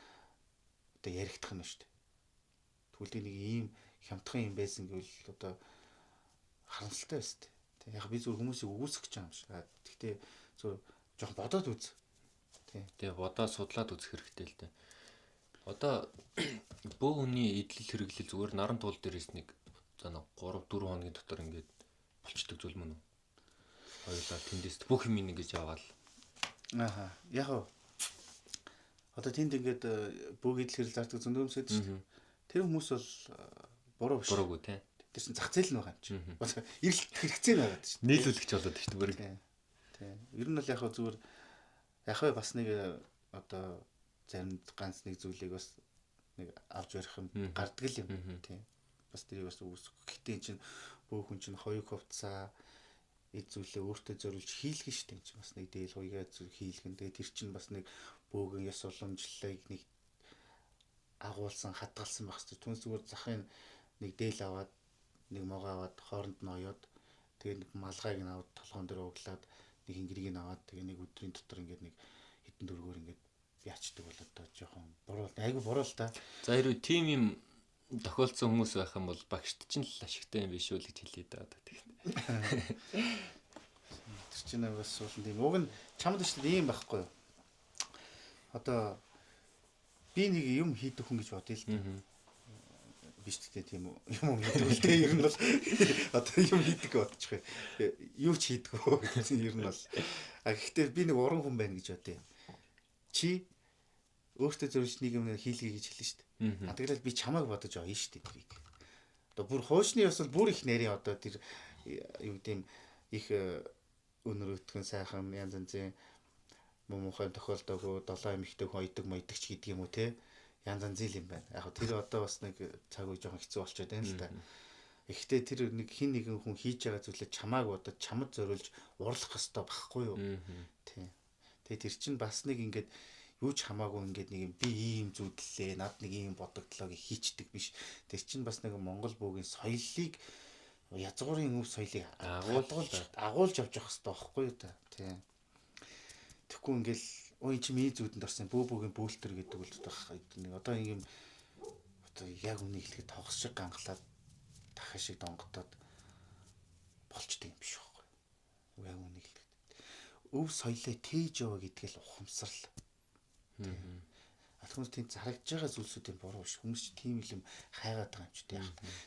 одоо яригдах нь шүү дээ. Тэгвэл нэг ийм хямдхан юм байсан гэвэл одоо харамсалтай байс тээ. Яг би зөв хүмүүсийг өгөөсөх гэж байгаа юм шиг. Гэхдээ зөв жоох бодоод үз. Тэгээ бодоод судлаад үзэх хэрэгтэй л дээ. Одоо бөө хүний идэл хэрэглэл зүгээр наран туул дээрээс нэг за 3 4 хоногийн дотор ингээд болчдөг зүйл мөн үү? Хоёулаа тэндээс бүх юм ингэж яваал Аха. Яг оо. Одоо тэнд ингээд бөөгийн хэрэг зардаг зөндөөмс гэдэг чинь. Тэр хүмүүс бол буруу биш. Буруугүй тий. Тэр чинь зах зээл нь байгаа юм чинь. Бас эрэлт хэрэгцээ нь байгаа чинь. Нийлүүлэгч болоод шүү дээ бүрийг. Тий. Ер нь бол яг зүгээр яг бас нэг одоо зарим ганц нэг зүйлийг бас нэг авч ярих юм гардаг л юм. Тий. Бас тэрийг бас үүсэх. Гэхдээ энэ чинь бүх хүн чинь хоёуг хувцаа зүйлээ өөртөө зориулж хийлгэн штэ энэ чинь бас нэг дээл хоёгаа зүг хийлгэн. Тэгээ тэр чинь бас нэг бөөгийн ёс уламжлалыг нэг агуулсан хадгалсан байх хэрэгтэй. Түнс зүгээр захын нэг дээл аваад нэг могоо аваад хооронд нь оёод тэгээ нэг малгайг нь аваад толгоон дээр углаад нэг хингэрийг нь аваад тэгээ нэг өдрийн дотор ингээд нэг хэдэн дөрвөөр ингээд яачдаг болоод тоо жоохон буруу айгу буруу л та. За хэрвээ тим юм тохиолдсон хүмүүс байх юм бол багшд чинь л ашигтай юм биш үү гэж хэлээ даа. Тэр чинь бас суулын тийм. Уг нь чамд ч ийм байхгүй юу? Одоо би нэг юм хийдэг хүн гэж бодъё л дээ. Биш гэдэг тийм үү? Юм хийдэг л дээ. Ер нь бол одоо юм хийдэг бодчих. Юу ч хийдэг үү гэсэн ер нь бол. А гэхдээ би нэг уран хүн байна гэж бодъё. Чи өөртөө зөвлөж нэг юм хийлгэе гэж хэлнэ шүү дээ. Тэгэл би чамайг бодож авъя шүү дээ тэрийг. Одоо бүр хуучны ёс бол бүр их нэрийн одоо тэр юу гэдэм их өнөр өтгөн сайхан янз янзын муухай тохиолдоогүй 7 эмэгтэй хүн ойдог мойдогч гэдэг юм уу те янз янзын юм байна. Яг тэр одоо бас нэг цаг үе жоохон хэцүү болчиход байна л да. Гэхдээ тэр нэг хин нэгэн хүн хийж байгаа зүйлээ чамааг бодож чамд зориулж урлах хэвээр байхгүй юу? Тийм. Тэгээ тэр чинь бас нэг ингээд юу ч хамаагүй ингээд нэг би ийм зүудлээ над нэг ийм бодогдлоо гэж хийчдэг биш. Тэр чинь бас нэг Монгол бөөгийн соёлыг язгуурын өв соёлыг агуулж авч явах хэрэгтэй байхгүй юу та. Тийм. Тэгэхгүй ингээл ой чи миний зүудэнд орсон бөөгийн бөөлтөр гэдэг бол нэг одоо ийм одоо яг үнийг хэлэхэд тогс шиг гангалаад дахиад шиг донготоод болчтой юм биш байхгүй юу. Яг үнийг хэлэхэд өв соёлоо тээж яваа гэдгийг л ухамсарл. Хүмүүс тийм зарагдж байгаа зүйлсүүдийн буруу биш. Хүмүүс ч тийм юм хайгаад байгаа юм ч тийм.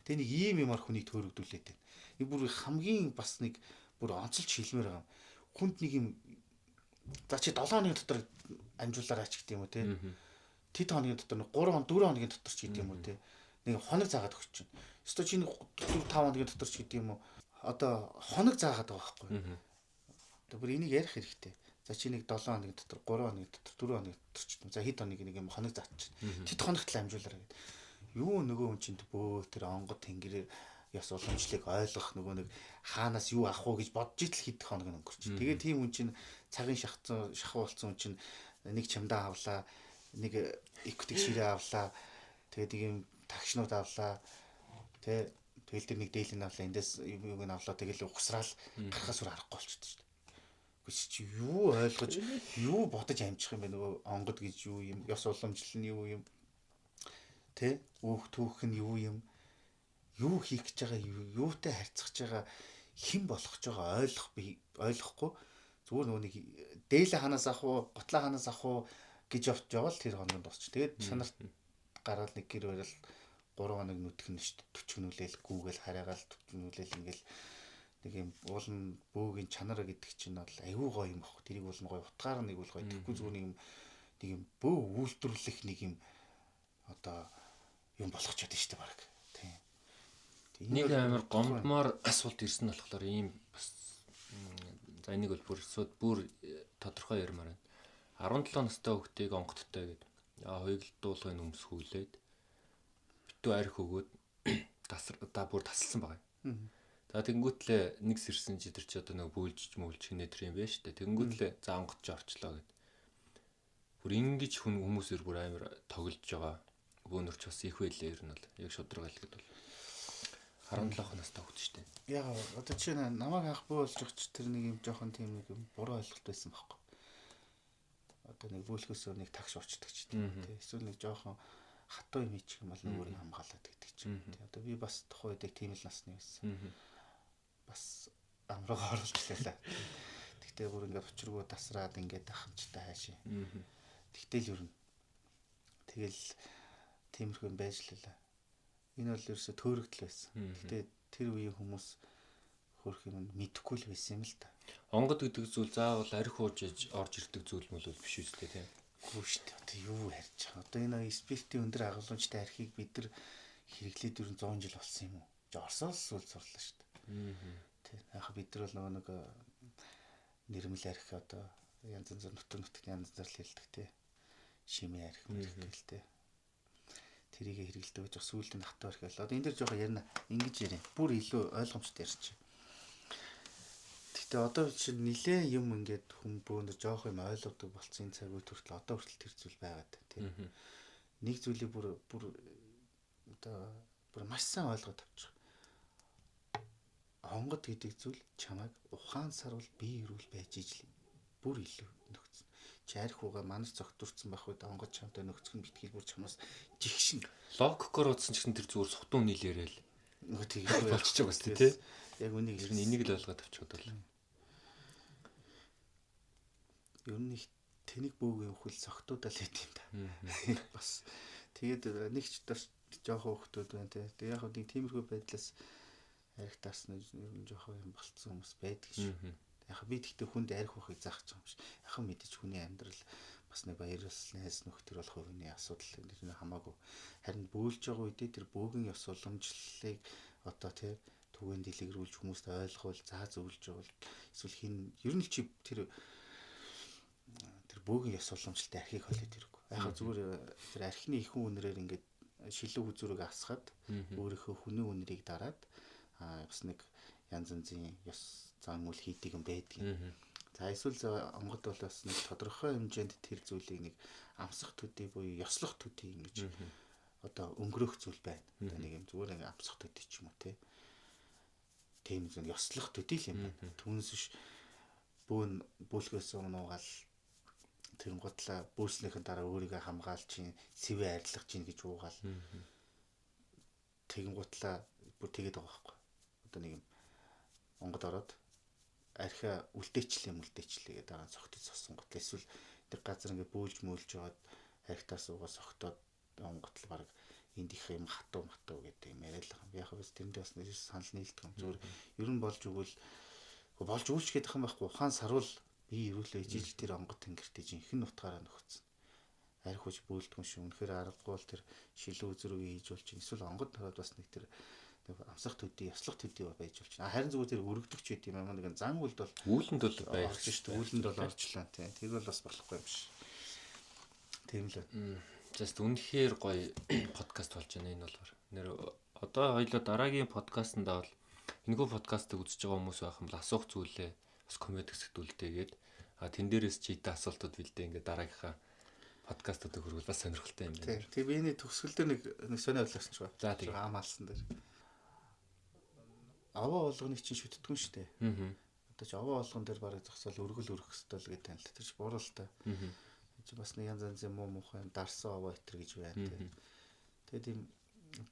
Тэгээ нэг ийм юмар хүнийг төөрөгдүүлээд байна. Нэг бүр хамгийн бас нэг бүр онцолж хэлмээр байгаа юм. Хүнд нэг юм за чи 7 хоногийн дотор амжуулаараач гэдэг юм уу те. Тэд хоногийн дотор 3 4 хоногийн дотор ч гэдэг юм уу те. Нэг хоног заагаад өгч чинь. Өстө чи 4 5 хоногийн дотор ч гэдэг юм уу. Одоо хоног заагаад байгаа байхгүй. Одоо бүр энийг ярих хэрэгтэй. За чи нэг 7 хоногийн дотор 3 хоногийн дотор 4 хоногийн дотор ч за хэд хоногийн нэг юм хоног заачих. Тэд хоногт л амжуулаарай гэдэг. Юу нөгөө хүн чинь бөө тэр онгод тэнгэрээр яс уламжлалыг ойлгох нөгөө нэг хаанаас юу авах уу гэж бодж итэл хэд хоног өнгөрч. Тэгээ тийм хүн чинь цагийн шахуу болсон хүн чинь нэг чамдаа авлаа, нэг эквитик ширээ авлаа. Тэгээ тийм такшнууд авлаа. Тэгэл тэр нэг дээлийг авлаа, эндээс юуг нь авлаа. Тэгэл ухсраал гарахаас өөр аргагүй болчихсон шүү дээ. Чи юу ойлгож юу бодож амжих юм бэ нөгөө онгод гэж юу юм ёс уламжлал нь юу юм тэ өөх түүх нь юу юм юу хийх гэж байгаа юутай харьцах гэж байгаа хэн болох гэж байгаа ойлгохгүй зүгээр нөгөө нэг дээлээ ханаас авах уу готлаа ханаас авах уу гэж явж тэр хоног дуусч. Тэгээд чанарт гараад нэг гэр барил 3 хоног нүтгэн шүү дээ 40 нүлээл гүүгээл хараагаал 40 нүлээл ингээл нэг юм уулын бөөгийн чанара гэдэг чинь бол аюу гоё юм ах. Тэрийг бол гоё утгаар нэг бол гоё. Тэгэхгүй зүгээр нэг юм бөө үйлдвэрлэх нэг юм одоо юм болгож чадсан шүү дээ баг. Тийм. Нэг амар гомдмоор асуулт ирсэн болохоор ийм бас за энийг бол бүр тодорхой ярмаар байна. 17 настай хүүхдийг онгодтой гэдэг. Хоёул дуулгын өмсгүүлээд битүү арх өгөөд бүр тасалсан байгаа. За тэнгүүтлээ нэг сэрсэн чи тэр чи одоо нэг бөөлж хинэ тэр юм байна шүү дээ. Тэнгүүтлээ за онгодч орчлоо гэд. Бүр ингэж хүмүүсээр бүр амар тоглож байгаа. Бөөнөрч бас их байлээ ер нь бол. Яг шудраг хэлгээд бол 17 настай хүүхд шүү дээ. Яг одоо чи намайг хаах бөө болж өгч тэр нэг юм жоохон тийм нэг буруу ойлголт байсан байхгүй. Одоо нэг бөөлхөөсөө нэг такш орчдөг ч тийм. Эсвэл нэг жоохон хатуу юм ичих юм бол өөрийг хамгаалаад гэдэг чинь. Одоо би бас тухайн үед тийм л насны байсан. Бас амраа оруулчихлаа. Тэгтээ бүр ингээд учиргүй тасраад ингээд ахамжтай хайшаа. Тэгтэл ер нь тэгэл тиймэрхүү байж лээ. Энэ бол ерөөсө төөрөгдөл байсан. Тэгтээ тэр үеийн хүмүүс хөрх юм мэдэхгүй л байсан юм л да. Онгод гэдэг зүйл заавал арх уужж орж ирдэг зүйл мөл биш үстэй тийм. Гүү штэ одоо юу ярьж байгаа. Одоо энэ спиртийн өндөр агуулмжтай архийг бид нар хэрэглээд ер нь 100 жил болсон юм уу? Орсоос сүл сурлаа штэ. Тийм. Яг бид нар бол нэг нэрмэл арх одоо янз янзар нутагт янз янзар л хэлдэг те. Шимээ арх мэрхэл те. Тэрийг хэрэгэлдэг гэж сүүлд нь хатуу арх л. Одоо энэ дэр жоохон ярина. Ингэж ярина. Бүр илүү ойлгомжтой ярьчих. Гэтэ одоо чинь нилээ юм ингээд хүн бөөнд жоох юм ойлгодог болцсон цаг үе хүртэл одоо хүртэл тэр зүйл байгаад тийм. Нэг зүйлийг бүр одоо бүр маш сайн ойлгоод авчих. Онгод гэдэг зүйл чамайг ухаан сарвал бие эрүүл байж ижил бүр илүү нөхцөн. Чи арх угаа манар цогтурцсан байх үед онгод чамтай нөхцөх нь битгий бүр чамаас жигшин. Логикоор утсан ч гэсэн тэр зүгээр сухтун нийлээрэл нөгөө тийм болчихж байгаа шүү дээ. Яг үнийг ер нь энийг л ойлгоод авчиход бол. Ер нь их тэнэг бөөгийн хөл согтуудаа л хэдэм та. Бас тэгээд нэг ч жоохон хөлтүүд байна те. Тэгээд яг нэг тиймэрхүү байдлаас арх таарсан ер нь жоохон юм болцсон хүмүүс байдаг шүү. Яг би тэгтээ хүнд арх ухыг заах гэж байгаа юм шиг. Яг мэдээж хүний амьдрал бас нэг баярлал найс нөхдөр болох хүний асуудал энэ хамаагүй. Харин бөөлж байгаа үедээ тэр бөөгийн ёс уламжлалыг одоо тий түгээн дэлгэрүүлж хүмүүст ойлгуул заа зөвлөж байгаа эсвэл хин ер нь чи тэр бөөгийн ёс уламжлалтай архийг холиод ирэхгүй. Яг зүгээр тэр архины ихэнх үнэрээр ингээд шилүү хүзүүрийг асгаад өөрийнхөө хүний үнэрийг дараад бас нэг янз янзын ёс зан үйл хийдэг юм байдаг. За эсвэл онгод бол бас нэг тодорхой хэмжээнд тэр зүйлийг нэг амсах төдий буюу ёслох төдий ингэж одоо өнгөрөх зүйл байна. Одоо нэг юм зүгээр нэг амсах төдий ч юм уу тийм зүйл ёслох төдий л юм байна. Түүнээс биш бөөлгөөс унуугаал тэр готлаа бөөснийхэн дараа өөрийгөө хамгаалж чинь сэвэ арилгах чинь гэж уугаал. Тэгэн готлаа бүр тэгээд байгаа байхгүй. Одоо нэг юм онгод ороод архиа үлдээчлээ гэдэг дараа цогтөж соссон готлаа эсвэл тэр газар ингээд бөөлж мөөлж жоод архитаас угаа согтоод онготл баг энд их юм хатуу гэдэг юм яриад байгаа. Яг бас тэрэндээ бас нэг санал нийлдэг юм. Зүгээр ер нь болж өгч гэдэг юм байхгүй. Ухаан сарвал би ирүүлээ жижиг тэр онгод тэнгэртэй жинхэнэ утгаараа нөхцөн. Арх уж бөөлдгөн шүү. Үнэхээр аргагүй бол тэр шилүү үзрүүгээ хийж болж чинь эсвэл онгод тараад бас нэг тэр амсах төдий, яслах төдий байж болж байна. Харин зүгээр тэр өргөдөгч байт юм аа нэг зан үйлд бол үүлэнд бол байж шүү. Үүлэнд бол орчлаа тийм. Тэр бол бас болохгүй юм шиг. Тийм л. Just үнэхээр гоё подкаст болж байна энэ болохоор. Нэр одоо хоёлоо дараагийн подкастнда бол энэхүү подкастыг үзэж байгаа хүмүүс байх юм л асуух зүйлээ бас коммент хэсэгтүүлдээгээд тэн дээрээс чи идэ асуултууд бэлдээ ингээд дараагийнхаа подкастуудыг хөрвөл бас сонирхолтой юм байна. Тийм би энэ төгсгөл дээр нэг сонио ойлголсон ч ба. За тийм хаамаалсан дээр. Аваа болгоныг чинь шүтдэггүй шүү дээ. Одоо чи аваа болгон дээр барыг зогсоол өргөл өргөх ёстой л гэдэг танил. Тэр чи буруу л та. Чи бас нэг янз янзын муу муухай дарсан аваа итэр гэж байна тийм. Тэгээд ийм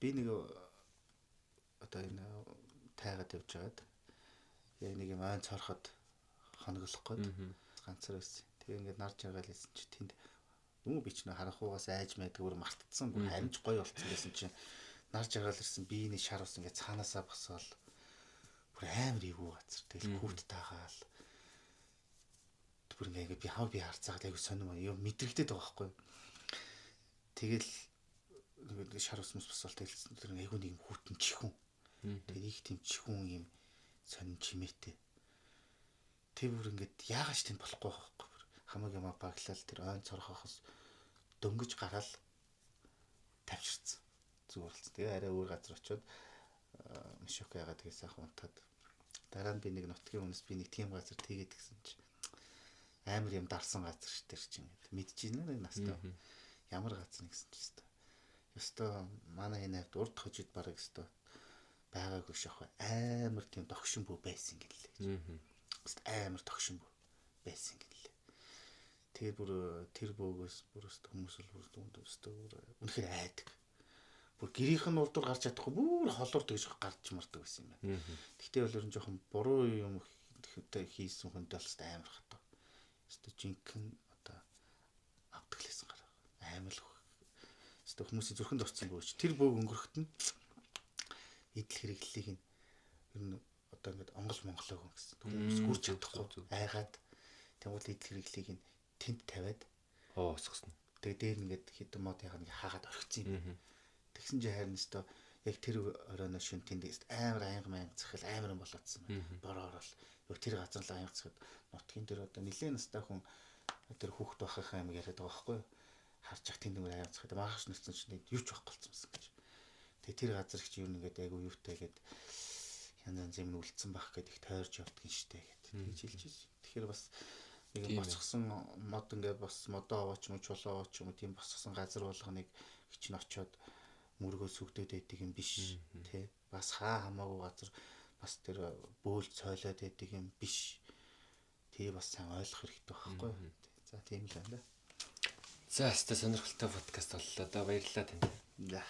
би нэг одоо энэ тайгаад явж байгаад яг нэг юм айн цороход хоноглох гээд ганцаар байсан. Тэгээ ингээд нар жаргал хэлсэн чи тэнд би ч нэ харанхуугаас айж мэддэг бүр мартцсан бүр харимж гоё болцсон байсан чинь нар жаргал ирсэн би нэг шар ус ингээд цаанаасаа босоол бүр амар ивүү газар тэгэл хүүт таагаал бүр ингээд би харцаагаад айгу сонирм юм мэдрэгдээд байгаа байхгүй. Тэгэл ингээд шар ус босоол тэгэлсэн тэр айгу нэг хүүтэн чихүн. Тэр их тийм чихүн юм сонин чимээтэй. Тэр бүр ингээд яагаш тэнд болохгүй байхгүй. Хамаагүй баглал тэр ойн цорхоохос дөнгөж гараал тавьчихсан. Зүгээр л. Тэгээ арай өөр газар очиод мишок яагаад тэгээ сайхан унтаад дараа нь би нэг нутгийн хүнээс би нэг тийм газар тэгээд гисэн чи амар юм дарсан газар ш тэр чинь мэдчихээн нэг настай. Ямар газар нэгсэн чи өстой. Өстой манай энэ хавьд урд хожид бараг өстой байгаагүй шахав амар тийм тогшин бүү байсан гэлээ. Амар тогшин бүү байсан гэлээ. Тэгээ бүр тэр бөөгөөс бүр хүмүүс бол бүр өстой үнэхээр айдаг. Бүр гэрийнх нь урдуур гарч чадахгүй бүр холоор тэгж гарч мардаг байсан юм байна. Гэхдээ бол ерөн жоохон буруу юм хийсэн хүнтэй бол амар хатаа. Өстой жинхэнэ одоо автоглээсэн гараа. Амар л өстой хүмүүсийн зүрхэнд орсон бөөч. Тэр бөөг өнгөрөхт нь идэл хэрэглэлийг нь ер нь одоо ингээд Монголоо гэн гэсэн. Хүмүүс хүрч чадахгүй айгаад тэгвэл идэл хэрэглийг нь тэнд тавиад Осгосно. тэгээ дээр ингээд хитэн мод яхаа нэг хаагаад орхицсан юм. Тэгсэн чинь харин өстө яг тэр оройно шин тэнд амар анги захил амар юм болоодсан байна. Бороо орол. Яг тэр газар л анги захад нутгийн дээр одоо нилээн настай хүн тэр хүүхд байхаа юм яриад байгаа байхгүй юу? Харж ах тэнд нэг анги захад магаш нэрсэн чинь юу ч байхгүй болсон гэж. Тэгээ тэр газар их юм ингээд айгу юутай гээд янз юм үлдсэн байх гэдэг их тойрж явдгийн штэ гэдэг. Тэгж хэлж байна. Тэгэхээр бас нэг босгосон мод ингээд бас модоо аваач юм чулуу аваач юм тийм босгосон газар болгоныг хичин очоод мөргөө сүгдээд байдаг юм биш тий. Бас хамаагүй газар бас тэр бөөл цойлоод байдаг юм биш. Тэгээ бас сайн ойлгох хэрэгтэй байхгүй юу? За тийм л байна да. За, хэвээр сонирхолтой подкаст боллоо да. Баярлалаа танд. За.